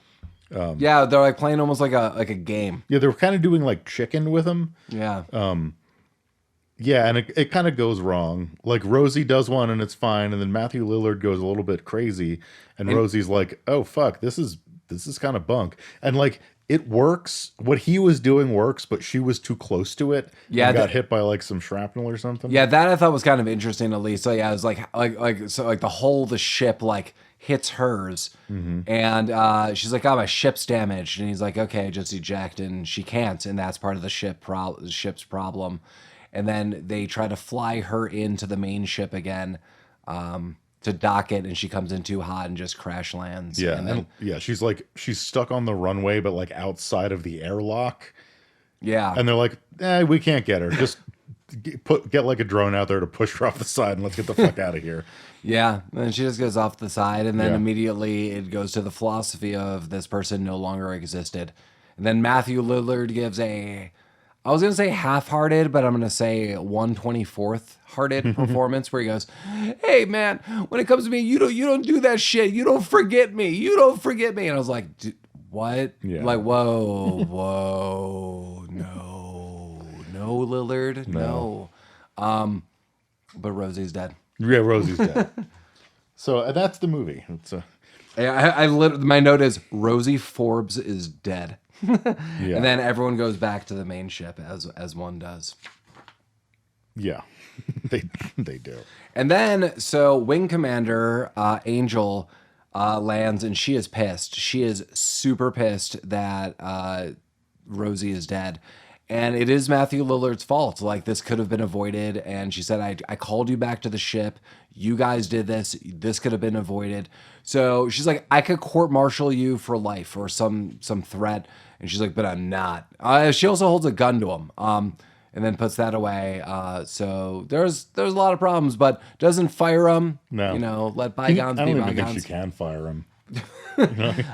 Yeah, they're like playing almost like a game. Yeah, they were kind of doing like chicken with them. Yeah. Yeah, and it kind of goes wrong. Like Rosie does one and it's fine, and then Matthew Lillard goes a little bit crazy, and Rosie's like, "Oh fuck, this is kind of bunk." And like it works. What he was doing works, but she was too close to it. Yeah, and got hit by like some shrapnel or something. Yeah, that I thought was kind of interesting at least. So yeah, it was like the ship like hits hers, and she's like, "Oh, my ship's damaged," and he's like, "Okay, just eject," and she can't, and that's part of the ship's problem. And then they try to fly her into the main ship again, to dock it, and she comes in too hot and just crash lands. Yeah, and then she's stuck on the runway, but like outside of the airlock. yeah, And they're like, we can't get her. Just get like a drone out there to push her off the side and let's get the fuck out of here. yeah, and she just goes off the side, and then Yeah. immediately it goes to the philosophy of this person no longer existed. And then Matthew Lillard gives I was going to say half-hearted, but I'm going to say 1/24th-hearted performance where he goes, "Hey, man, when it comes to me, you don't do that shit. You don't forget me. You don't forget me." And I was like, what? Yeah. Like, whoa, no, Lillard, no. But Rosie's dead. Yeah, Rosie's dead. So that's the movie. It's My note is Rosie Forbes is dead. yeah. And then everyone goes back to the main ship as one does. Yeah, they do. And then, so Wing Commander Angel lands, and she is pissed. She is super pissed that Rosie is dead. And it is Matthew Lillard's fault. Like, this could have been avoided. And she said, I called you back to the ship. You guys did this. This could have been avoided. So she's like, I could court-martial you for life or some threat. And she's like, but I'm not. She also holds a gun to him. And then puts that away. So there's a lot of problems, but doesn't fire him. No. You know, let bygones I be don't even bygones. think she can fire him.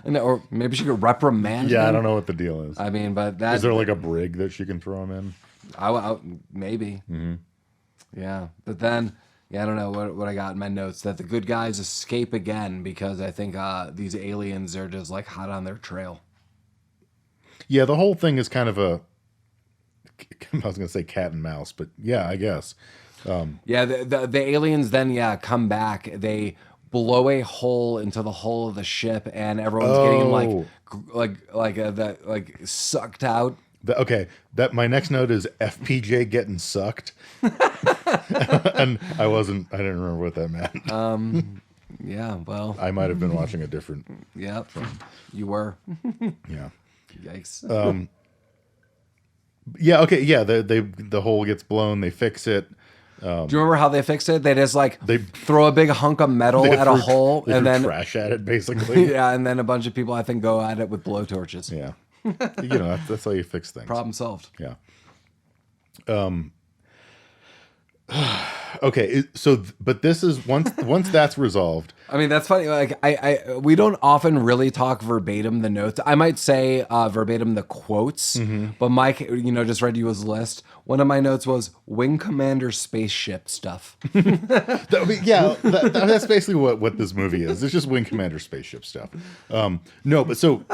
Or maybe she could reprimand him. Yeah, I don't know what the deal is. I mean, but that... Is there like a brig that she can throw him in? Maybe. Mm-hmm. Yeah. But then, I don't know what I got in my notes. That the good guys escape again because I think these aliens are just like hot on their trail. Yeah, the whole thing is kind of I was going to say cat and mouse, but yeah, I guess. Yeah, the aliens then, come back. They blow a hole into the hull of the ship, and everyone's getting sucked out. Okay, that my next note is FPJ getting sucked, and I didn't remember what that meant. Yeah, well, I might have been watching a different. Yep, you were. Yeah. Yikes. Yeah. Okay. Yeah. The hole gets blown. They fix it. Do you remember how they fixed it? They just they throw a big hunk of metal at a hole and then trash at it, basically. Yeah, and then a bunch of people I think go at it with blowtorches. Yeah. That's how you fix things. Problem solved. Yeah. Okay, but this is once that's resolved. I mean, that's funny. Like, we don't often really talk verbatim the notes. I might say verbatim the quotes, but Mike, just read you his list. One of my notes was Wing Commander spaceship stuff. That's basically what this movie is. It's just Wing Commander spaceship stuff. No, but so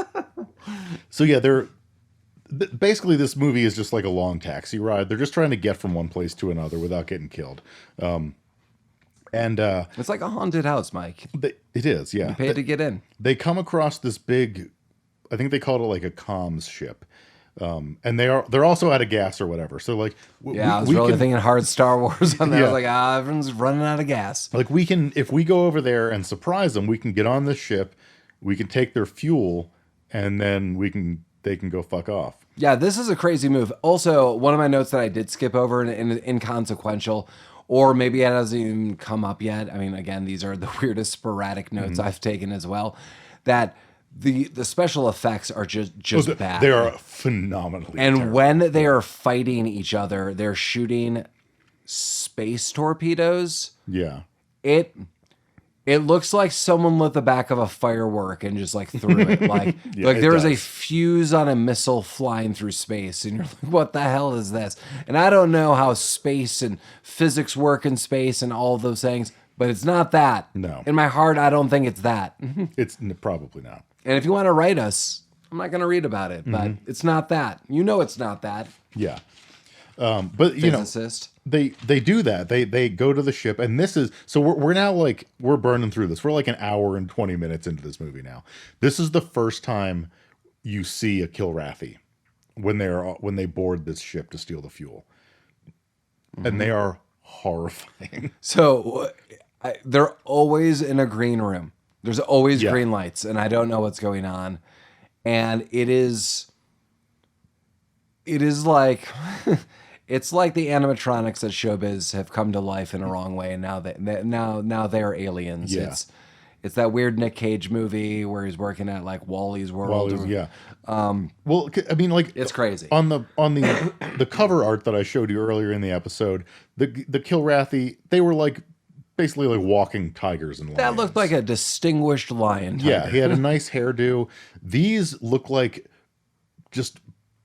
yeah, basically, this movie is just like a long taxi ride. They're just trying to get from one place to another without getting killed. It's like a haunted house, Mike. It is, yeah. You paid to get in. They come across this big, I think they called it like a comms ship. And they're also out of gas or whatever. So like, I was really thinking hard Star Wars on that. I was like, everyone's running out of gas. Like if we go over there and surprise them, we can get on this ship, we can take their fuel, and then they can go fuck off. Yeah, this is a crazy move. Also, one of my notes that I did skip over and inconsequential, or maybe it hasn't even come up yet. I mean, again, these are the weirdest sporadic notes I've taken as well. That the special effects are just bad. They are phenomenally terrible. When they are fighting each other, they're shooting space torpedoes. Yeah. It looks like someone lit the back of a firework and just like threw it. Like, there was a fuse on a missile flying through space. And you're like, what the hell is this? And I don't know how space and physics work in space and all of those things, but it's not that. No. In my heart, I don't think it's that. It's probably not. And if you want to write us, I'm not going to read about it, but it's not that. It's not that. Yeah. But Physicist. They do that. They go to the ship, and this is so we're now like we're burning through this. We're like an hour and 20 minutes into this movie now. This is the first time you see a Kilrathi when they board this ship to steal the fuel, and they are horrifying. So they're always in a green room. There's always Yeah. green lights, and I don't know what's going on. And it is like it's like the animatronics at Showbiz have come to life in a wrong way, and now they're aliens. Yeah. It's that weird Nick Cage movie where he's working at like Wally's World. Yeah. Well, I mean, like It's crazy. on the cover art that I showed you earlier in the episode. The Kilrathi, they were like basically like walking tigers and lions. That looked like a distinguished lion tiger. Yeah, he had a nice hairdo. These look like just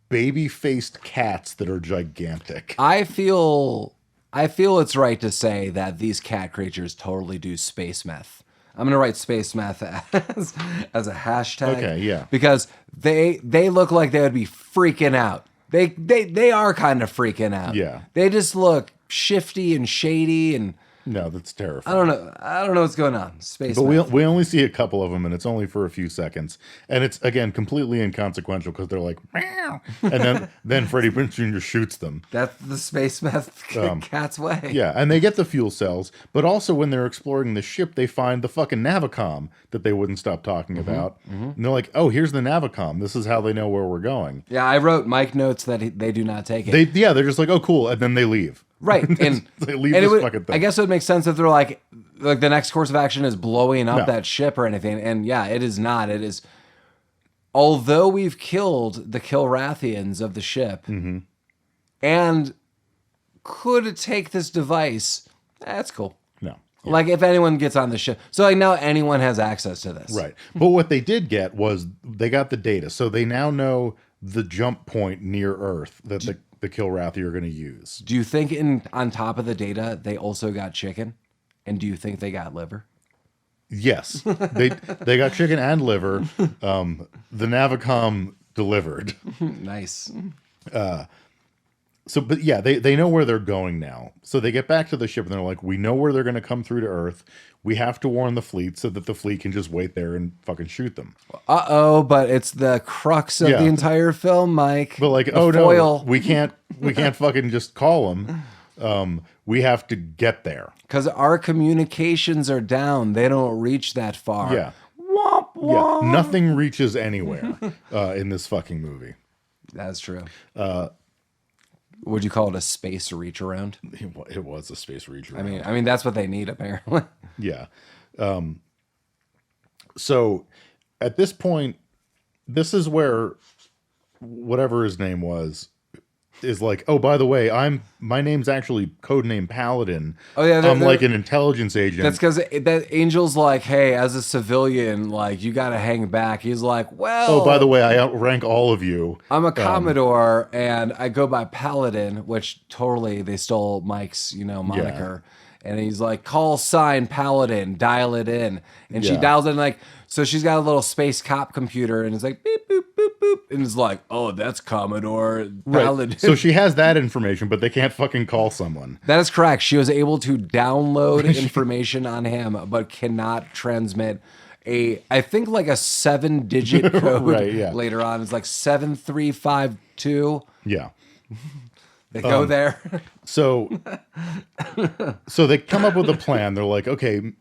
baby-faced cats that are gigantic. I feel it's right to say that these cat creatures totally do space meth. I'm gonna write space meth as a hashtag. Okay, yeah. Because they look like they would be freaking out. They are kind of freaking out. Yeah. They just look shifty and shady, and No, that's terrifying. I don't know what's going on. Space But meth. we only see a couple of them, and it's only for a few seconds, and it's again completely inconsequential because they're like, meow, and then Freddy Prinze Jr. shoots them. That's the space meth cat's way. Yeah, and they get the fuel cells, but also when they're exploring the ship, they find the fucking Navicom that they wouldn't stop talking about, and they're like, "Oh, here's the Navicom. This is how they know where we're going." Yeah, I wrote Mike notes that they do not take it. They're just like, "Oh, cool," and then they leave. Right, and They leave and this it would, fucking thing. I guess it would make sense if they're like the next course of action is blowing up No. that ship or anything. And yeah, it is not. It is. Although we've killed the Kilrathians of the ship, Mm-hmm. and could take this device, that's cool. No. Like if anyone gets on the ship, so like now anyone has access to this. Right. But what they did get was they got the data. So they now know the jump point near Earth that the Kilrathi are going to use. Do you think on top of the data they also got chicken, and do you think they got liver? Yes. They got chicken and liver. The Navicom delivered. Nice. So, but yeah, they know where they're going now. So they get back to the ship and they're like, we know where they're going to come through to Earth. We have to warn the fleet so that the fleet can just wait there and fucking shoot them. But it's the crux of Yeah. the entire film, Mike. But like, The oh foil. no, we can't fucking just call them. We have to get there. Because our communications are down. They don't reach that far. Yeah. Womp, womp. Yeah. Nothing reaches anywhere in this fucking movie. That's true. Would you call it a space reach around? It was a space reach I around. mean that's what they need apparently. Yeah. So at this point, this is where whatever his name was is like, oh, by the way, my name's actually codename Paladin. Oh, yeah, I'm like an intelligence agent. That's because that Angel's like, hey, as a civilian, like you got to hang back. He's like, well, oh, by the way, I outrank all of you. I'm a Commodore and I go by Paladin, which totally they stole Mike's, moniker. And he's like, call sign Paladin, dial it in. And she Yeah. dials in like, so she's got a little space cop computer and it's like, beep, boop, boop, boop. And it's like, oh, that's Commodore Paladin. Right. So she has that information, but they can't fucking call someone. That is correct. She was able to download information on him, but cannot transmit I think like a 7-digit code Right, yeah. later on. It's like 7352. Yeah. They go there. So they come up with a plan. They're like, okay,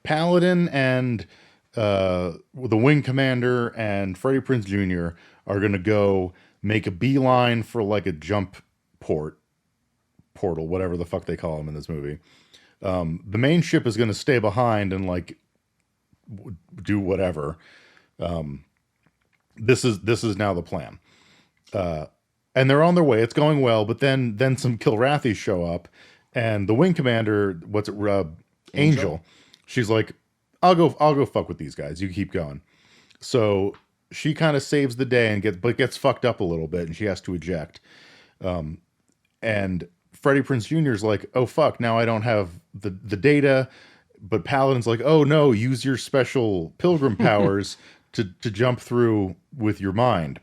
Paladin and the wing commander and Freddy Prinze Jr. are going to go make a beeline for like a jump portal, whatever the fuck they call them in this movie. The main ship is going to stay behind and like do whatever. This is now the plan. And they're on their way. It's going well, but then some Kilrathis show up, and the wing commander, Angel, she's like, I'll go fuck with these guys. You keep going. So she kind of saves the day and gets fucked up a little bit, and she has to eject. And Freddy Prinze Jr. is like, oh fuck, now I don't have the data. But Paladin's like, oh no, use your special Pilgrim powers to jump through with your mind.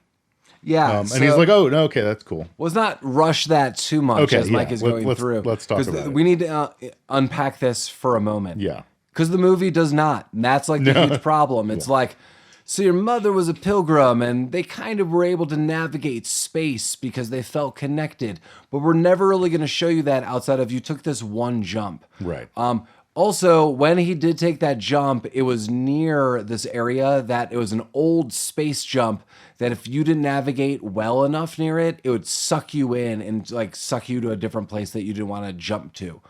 Yeah. And he's like, oh, no, okay, that's cool. Let's not rush that too much Okay, as Mike yeah. is going through. Let's talk about it. We need to unpack this for a moment. Yeah. Because the movie does not. And that's like the huge problem. It's like, so your mother was a pilgrim and they kind of were able to navigate space because they felt connected. But we're never really going to show you that outside of you took this one jump. Right. Also, when he did take that jump, it was near this area that it was an old space jump that if you didn't navigate well enough near it, it would suck you in and like suck you to a different place that you didn't want to jump to.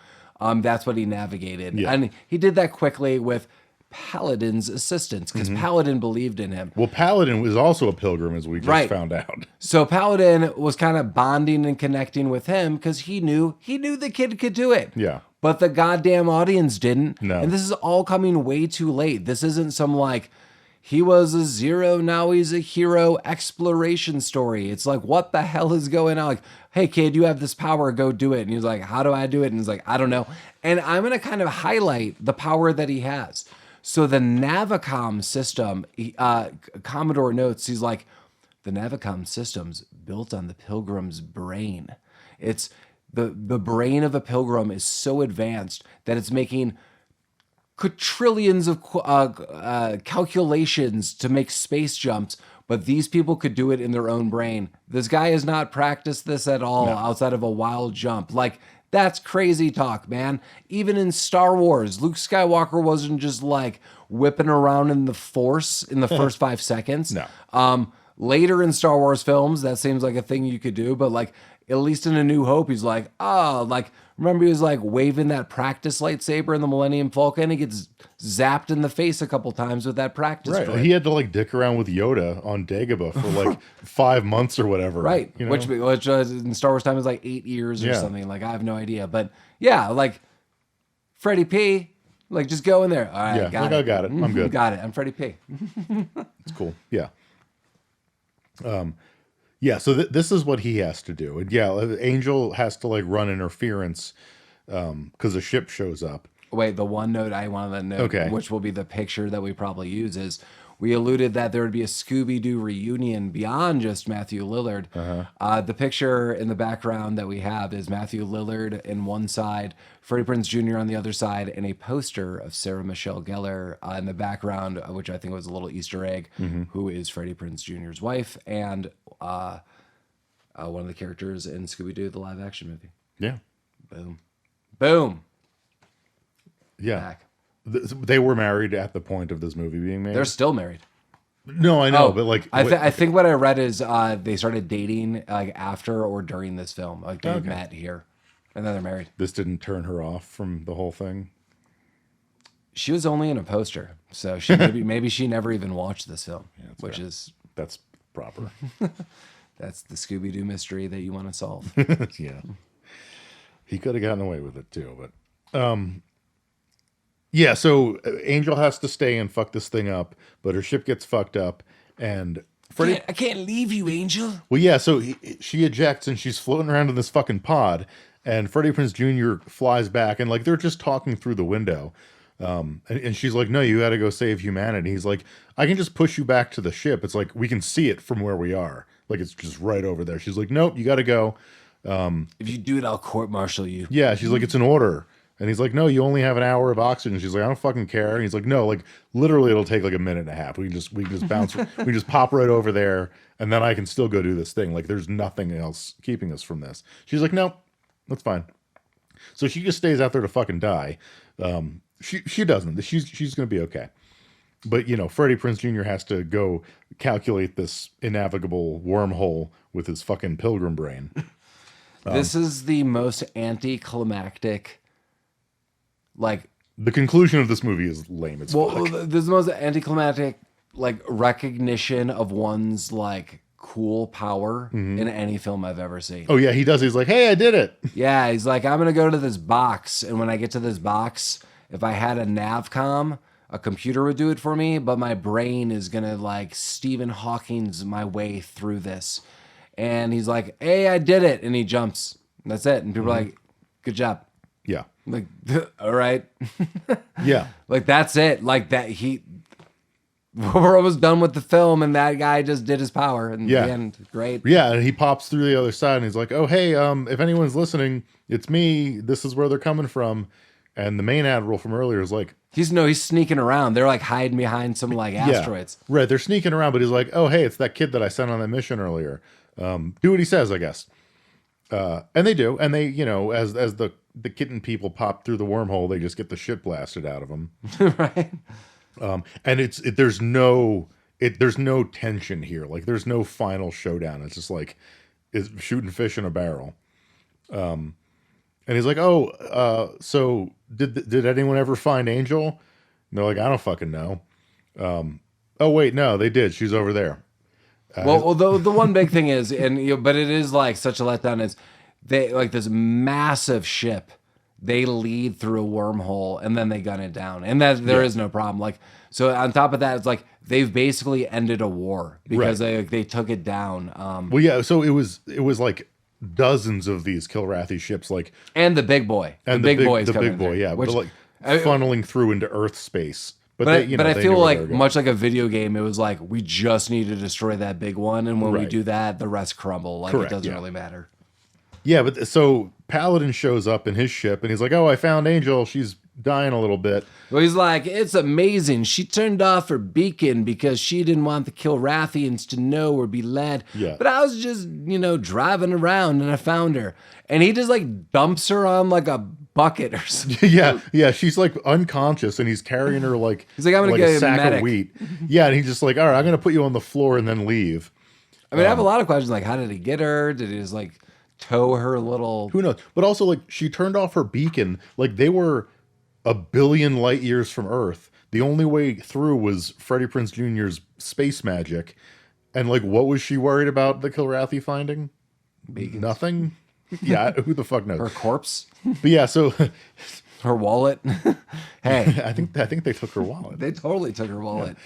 That's what he navigated. Yeah. And he did that quickly with Paladin's assistance because Paladin believed in him. Well, Paladin was also a pilgrim, as we just found out. So Paladin was kind of bonding and connecting with him because he knew the kid could do it. Yeah. But the goddamn audience didn't. No. And this is all coming way too late. This isn't some like, he was a zero, now he's a hero exploration story. It's like, what the hell is going on? Like, hey, kid, you have this power, go do it. And he's like, how do I do it? And he's like, I don't know. And I'm going to kind of highlight the power that he has. So the Navicom system, Commodore notes, he's like, the Navicom system's built on the Pilgrim's brain. It's the brain of a pilgrim is so advanced that it's making quadrillions of calculations to make space jumps, but these people could do it in their own brain. This guy has not practiced this at all outside of a wild jump. Like, that's crazy talk, man. Even in Star Wars, Luke Skywalker wasn't just like whipping around in the Force in the first 5 seconds. No. Later in Star Wars films, that seems like a thing you could do, but like, at least in A New Hope, he's like, remember he was like waving that practice lightsaber in the Millennium Falcon? He gets zapped in the face a couple times with that practice. Right. droid. He had to like dick around with Yoda on Dagobah for like 5 months or whatever. Right. You know? Which in Star Wars time is like 8 years or Yeah. something. Like, I have no idea. But yeah, like Freddie P, like just go in there. All right, Yeah, got I it. got it. I'm good. Got it. I'm Freddie P. It's cool. Yeah. Yeah, so this is what he has to do. And yeah, Angel has to like run interference because a ship shows up. Wait, the one note I wanted to note, Okay. which will be the picture that we probably use, is we alluded that there would be a Scooby-Doo reunion beyond just Matthew Lillard. The picture in the background that we have is Matthew Lillard in one side, Freddy Prinze Jr. on the other side, and a poster of Sarah Michelle Gellar in the background, which I think was a little Easter egg, who is Freddy Prinze Jr.'s wife and one of the characters in Scooby-Doo, the live-action movie. Yeah. Boom. Boom. Yeah. Back. They were married at the point of this movie being made. They're still married. No, I know, but like I think what I read is they started dating like after or during this film. Like they met here, and then they're married. this didn't turn her off from the whole thing. She was only in a poster, so she maybe she never even watched this film, which fair. is That's proper. that's the Scooby-Doo mystery that you want to solve. Yeah. He could have gotten away with it too, but yeah, so Angel has to stay and fuck this thing up, but her ship gets fucked up and Freddy I can't leave you, Angel. Well, yeah, so she ejects and she's floating around in this fucking pod and Freddy Prinze Jr. flies back and like they're just talking through the window. And she's like, no, you got to go save humanity. He's like, I can just push you back to the ship. It's like, we can see it from where we are. Like, it's just right over there. She's like, nope, you got to go. If you do it, I'll court-martial you. Yeah, she's like, it's an order. And he's like, no, you only have an hour of oxygen. She's like, I don't fucking care. And he's like, no, like literally it'll take like a minute and a half. We can just bounce, we can just pop right over there. And then I can still go do this thing. Like there's nothing else keeping us from this. She's like, no, that's fine. So she just stays out there to fucking die. She doesn't. She's going to be okay. But, you know, Freddy Prinze Jr. has to go calculate this innavigable wormhole with his fucking pilgrim brain. This is the most anticlimactic, like... The conclusion of this movie is lame as fuck. This is the most anticlimactic, like, recognition of one's, like, cool power in any film I've ever seen. Oh, yeah, he does. He's like, hey, I did it. Yeah, he's like, I'm going to go to this box, and when I get to this box, if I had a Navcom, a computer would do it for me, but my brain is going to, like, Stephen Hawking's my way through this. And he's like, hey, I did it. And he jumps. And that's it. And people are like, good job. Yeah. Like, all right. Yeah. Like, that's it. Like, that we're almost done with the film, and that guy just did his power. And Yeah. the end, great. Yeah, and he pops through the other side, and he's like, oh, hey, if anyone's listening, it's me. This is where they're coming from. And the main admiral from earlier is like... He's sneaking around. They're, like, hiding behind some, like, asteroids. Yeah, right, they're sneaking around, but he's like, oh, hey, it's that kid that I sent on that mission earlier. Do what he says, I guess. And they do. And they, you know, as the the kitten people pop through the wormhole, they just get the shit blasted out of them. Right. And there's no tension here. Like there's no final showdown. It's just like is shooting fish in a barrel. And he's like, "Oh, so did anyone ever find Angel?" And they're like, "I don't fucking know." Oh wait, no, they did. She's over there. Well, the one big thing is, but it is like such a letdown, is they like this massive ship. They lead through a wormhole and then they gun it down, and that there is no problem. Like, so on top of that, it's like they've basically ended a war because they took it down. Well, yeah. So it was like dozens of these Kilrathi ships, like, and the big boy, the big boy, yeah, which, but like funneling through into Earth space. But I feel like much like a video game, it was like we just need to destroy that big one, and when we do that, the rest crumble. Like it doesn't really matter. Yeah, but so Paladin shows up in his ship, and he's like, "Oh, I found Angel. She's dying a little bit." Well, he's like, "It's amazing. She turned off her beacon because she didn't want the Kilrathians to know or be led. Yeah. But I was just, driving around and I found her." And he just like dumps her on like a bucket or something. Yeah. She's like unconscious, and he's carrying her like he's like, "I'm gonna get a sack medic. of wheat." Yeah, and he's just like, "All right, I'm gonna put you on the floor and then leave." I mean, I have a lot of questions like, how did he get her? Did he just like tow her little? Who knows? But also, like, she turned off her beacon. Like, they were a billion light years from Earth. The only way through was Freddy Prinze Jr.'s space magic. And like, what was she worried about the Kilrathi finding? Beacons. Nothing. Yeah, who the fuck knows? Her corpse. But yeah, so her wallet. Hey, I think they took her wallet. They totally took her wallet.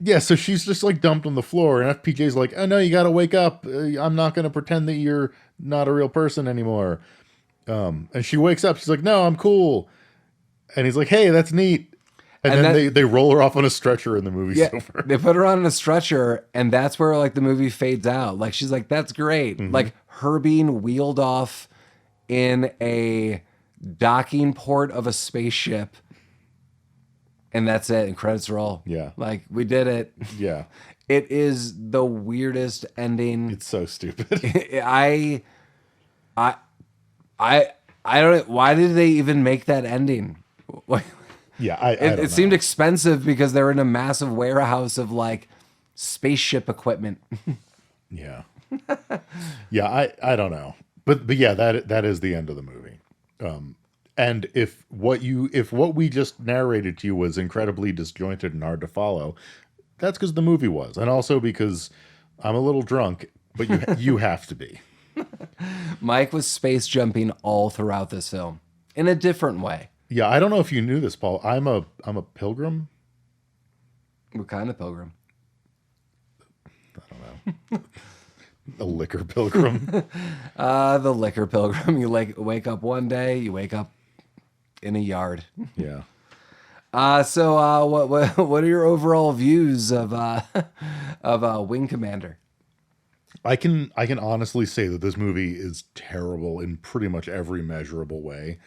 Yeah, so she's just like dumped on the floor, and FPJ's like, "Oh no, you got to wake up. I'm not going to pretend that you're not a real person anymore." And she wakes up. She's like, "No, I'm cool." And he's like, "Hey, that's neat." And then they roll her off on a stretcher, and the movie's over. They put her on a stretcher, and that's where like the movie fades out. Like she's like, "That's great." Mm-hmm. Like her being wheeled off in a docking port of a spaceship. And that's it. And credits roll. Yeah. Like, we did it. Yeah. It is the weirdest ending. It's so stupid. I don't know. Why did they even make that ending? Yeah, it seemed expensive because they're in a massive warehouse of, like, spaceship equipment. Yeah. Yeah, I don't know. But yeah, that is the end of the movie. And if what we just narrated to you was incredibly disjointed and hard to follow, that's because the movie was, and also because I'm a little drunk. But you have to be. Mike was space jumping all throughout this film in a different way. Yeah, I don't know if you knew this, Paul. I'm a pilgrim. What kind of pilgrim? I don't know. A liquor pilgrim. The liquor pilgrim. You wake up one day, you wake up in a yard. Yeah. So what are your overall views of Wing Commander? I can honestly say that this movie is terrible in pretty much every measurable way,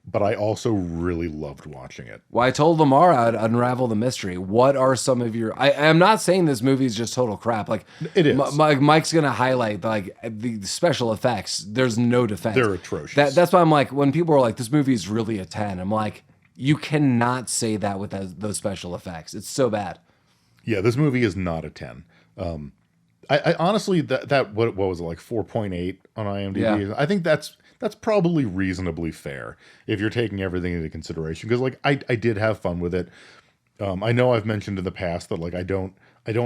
but I also really loved watching it. Well, I told Lamar I'd unravel the mystery. What are some of your... I'm not saying this movie is just total crap. Like, it is. Mike's going to highlight like the special effects. There's no defense. They're atrocious. That's why I'm like, when people are like, this movie is really a 10, I'm like, you cannot say that with those special effects. It's so bad. Yeah, this movie is not a 10. I honestly, that what was it, like 4.8 on IMDb? Yeah. I think that's probably reasonably fair if you're taking everything into consideration. Because like I did have fun with it. I know I've mentioned in the past that like I don't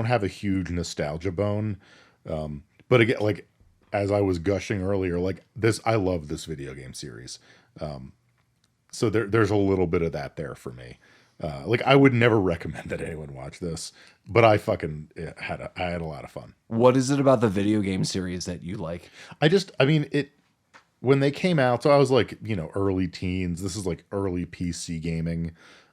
have a huge nostalgia bone. But again, like as I was gushing earlier, like I love this video game series. So there's a little bit of that there for me. Like I would never recommend that anyone watch this, but I fucking had a lot of fun. What is it about the video game series that you like? I mean, when they came out, so I was like, early teens. This is like early PC gaming.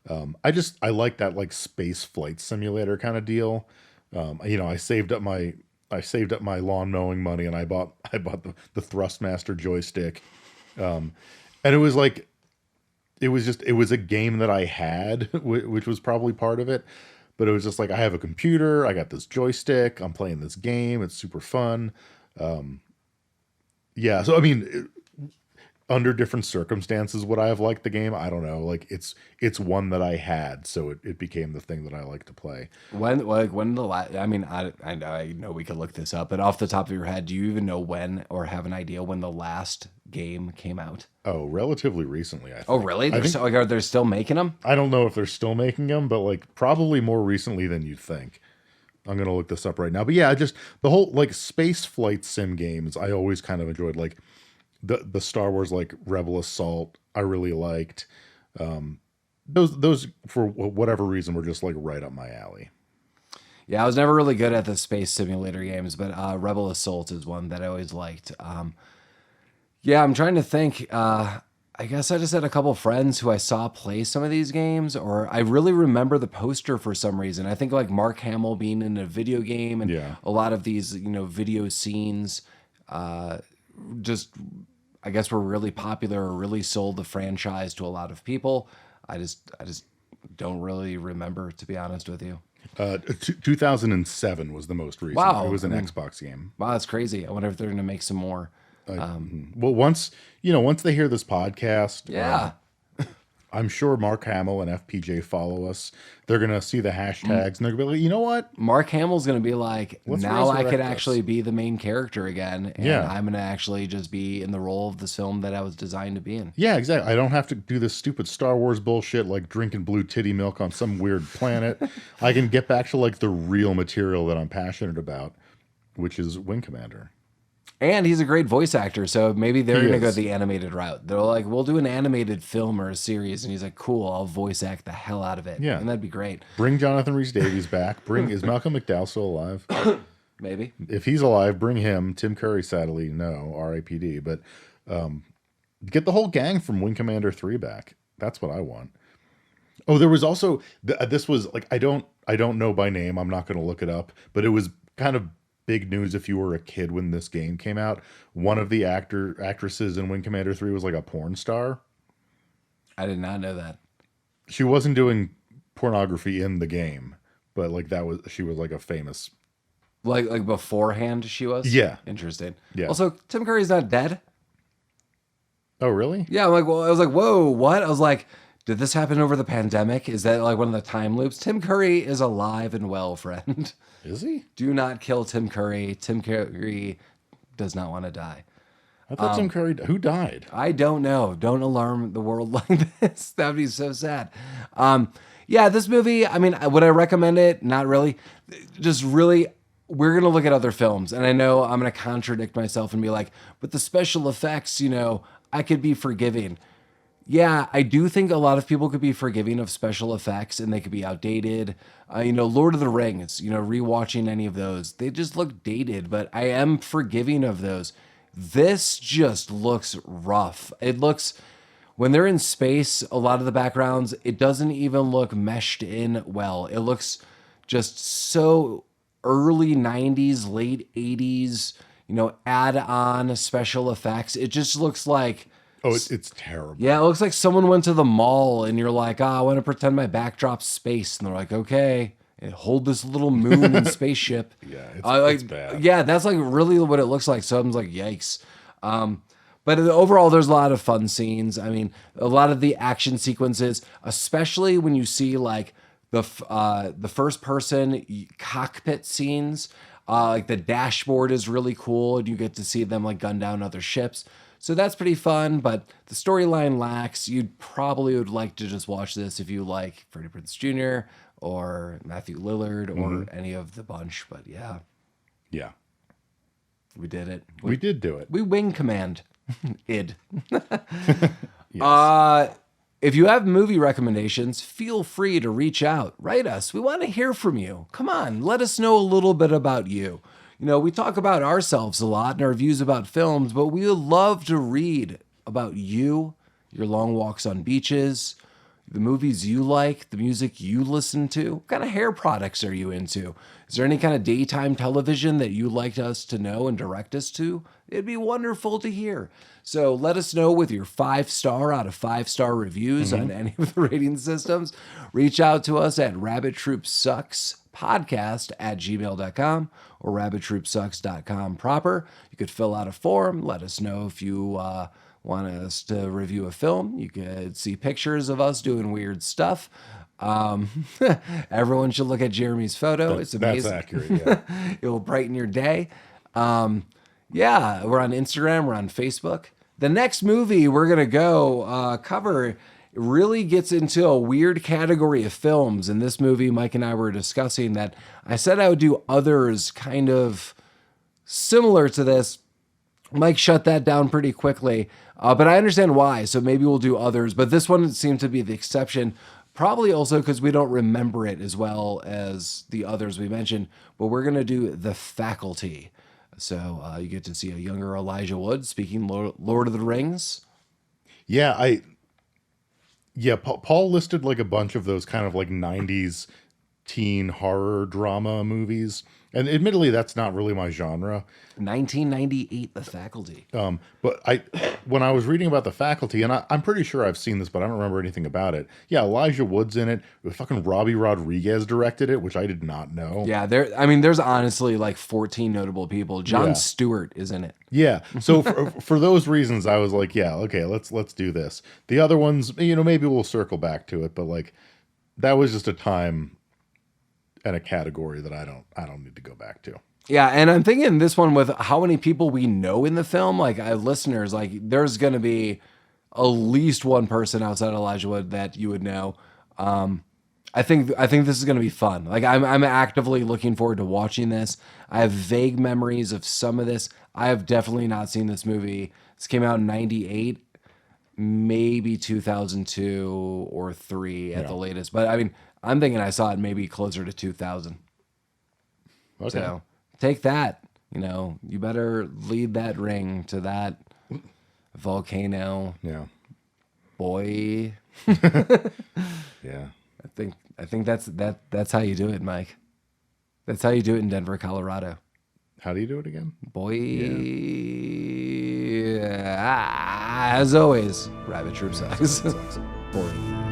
I like that like space flight simulator kind of deal. I saved up my lawn mowing money, and I bought the Thrustmaster joystick. And it was like, it was a game that I had, which was probably part of it. But it was just like, I have a computer, I got this joystick, I'm playing this game, it's super fun. Yeah, so I mean, under different circumstances would I have liked the game? I don't know. Like it's one that I had, so it became the thing that I like to play. When the last? I mean, I know we could look this up, but off the top of your head, do you even know when or have an idea when the last game came out? Oh, relatively recently, I think. Oh, really? Are they still making them? I don't know if they're still making them, but like probably more recently than you'd think. I'm gonna look this up right now. But yeah, just the whole like space flight sim games I always kind of enjoyed. Like the Star Wars like Rebel Assault I really liked. Those for whatever reason were just like right up my alley. Yeah, I was never really good at the space simulator games, but Rebel Assault is one that I always liked. Yeah, I'm trying to think. I guess I just had a couple friends who I saw play some of these games, or I really remember the poster for some reason. I think like Mark Hamill being in a video game, and a lot of these, video scenes, just I guess were really popular or really sold the franchise to a lot of people. I just don't really remember, to be honest with you. 2007 was the most recent. Wow. It was an Xbox game. Wow, that's crazy. I wonder if they're going to make some more. Well, once they hear this podcast, Yeah. I'm sure Mark Hamill and FPJ follow us. They're gonna see the hashtags and they're gonna be like, you know what? Mark Hamill's gonna be like, Let's now I resurrect could this. actually be the main character again, and Yeah. I'm gonna actually just be in the role of this film that I was designed to be in. Yeah, exactly. I don't have to do this stupid Star Wars bullshit like drinking blue titty milk on some weird planet. I can get back to like the real material that I'm passionate about, which is Wing Commander. And he's a great voice actor, so maybe they're He gonna go is. the animated route. They're like, we'll do an animated film or a series, and he's like, cool, I'll voice act the hell out of it. Yeah. And that'd be great. Bring Jonathan Rhys-Davies back. Is Malcolm McDowell still alive? Maybe. If he's alive, bring him. Tim Curry, sadly, no, R.I.P.D. But get the whole gang from Wing Commander 3 back. That's what I want. Oh, there was also this was like I don't know by name. I'm not going to look it up, but it was kind of big news if you were a kid when this game came out. One of the actresses in Wing Commander 3 was like a porn star. I did not know that. She wasn't doing pornography in the game, but like she was like a famous. Like beforehand, she was. Yeah. Interesting. Yeah. Also, Tim Curry's not dead. Oh, really? Yeah, I'm like, well, I was like, whoa, what? I was like, did this happen over the pandemic? Is that like one of the time loops? Tim Curry is alive and well, friend. Is he? Do not kill Tim Curry. Tim Curry does not want to die. I thought Tim Curry. Who died? I don't know. Don't alarm the world like this. That would be so sad. Yeah, this movie, I mean, would I recommend it? Not really. Just really, we're going to look at other films. And I know I'm going to contradict myself and be like, but the special effects, I could be forgiving. Yeah, I do think a lot of people could be forgiving of special effects and they could be outdated. Lord of the Rings, rewatching any of those, they just look dated, but I am forgiving of those. This just looks rough. It looks, when they're in space, a lot of the backgrounds, it doesn't even look meshed in well. It looks just so early 90s, late 80s, add on special effects. It just looks like, Oh, it's terrible. yeah, it looks like someone went to the mall and you're like, I want to pretend my backdrop's space. And they're like, okay, and hold this little moon and spaceship. Yeah, it's bad. Yeah, that's like really what it looks like. So I'm like, yikes. But overall, there's a lot of fun scenes. I mean, a lot of the action sequences, especially when you see like the first person cockpit scenes, like the dashboard is really cool and you get to see them like gun down other ships. So that's pretty fun, but the storyline lacks. You probably would like to just watch this if you like Freddy Prinze Jr. or Matthew Lillard or any of the bunch. But yeah, Yeah. we did it. We did do it. We wing command id. Yes. If you have movie recommendations, feel free to reach out. Write us. We want to hear from you. Come on, let us know a little bit about you. We talk about ourselves a lot and our views about films, but we would love to read about you, your long walks on beaches, the movies you like, the music you listen to. What kind of hair products are you into? Is there any kind of daytime television that you'd like us to know and direct us to? It'd be wonderful to hear. So let us know with your 5-star out of 5-star reviews on any of the rating systems. Reach out to us at Rabbit Troop Sucks podcast@gmail.com or rabbittroopsucks.com proper. You could fill out a form. Let us know if you want us to review a film. You could see pictures of us doing weird stuff. Everyone should look at Jeremy's photo. It's amazing. That's accurate, yeah. It will brighten your day. Yeah, we're on Instagram. We're on Facebook. The next movie we're going to go cover really gets into a weird category of films. In this movie, Mike and I were discussing that I said I would do others kind of similar to this. Mike shut that down pretty quickly, but I understand why. So maybe we'll do others, but this one seemed to be the exception. Probably also because we don't remember it as well as the others we mentioned, but we're going to do The Faculty. So you get to see a younger Elijah Wood speaking Lord of the Rings. Yeah, Paul listed like a bunch of those kind of like 90s teen horror drama movies. And admittedly, that's not really my genre. 1998, The Faculty. But when I was reading about The Faculty, and I'm pretty sure I've seen this, but I don't remember anything about it. Yeah, Elijah Wood's in it. Fucking Robbie Rodriguez directed it, which I did not know. Yeah, there's honestly like 14 notable people. Jon Stewart is in it. Yeah, so for those reasons, I was like, yeah, okay, let's do this. The other ones, maybe we'll circle back to it, but like that was just a time and a category that I don't need to go back to. Yeah, and I'm thinking this one with how many people we know in the film, like listeners, like there's going to be at least one person outside Elijah Wood that you would know. I think this is going to be fun. Like I'm actively looking forward to watching this. I have vague memories of some of this. I have definitely not seen this movie. This came out in 98, maybe 2002 or 3 at the latest. But I mean, I'm thinking I saw it maybe closer to 2000. Okay. So take that. You better lead that ring to that volcano. Yeah. Boy. Yeah. I think that's how you do it, Mike. That's how you do it in Denver, Colorado. How do you do it again? Boy. Yeah. As always, Rabbit Troop sucks. Sucks. Boy.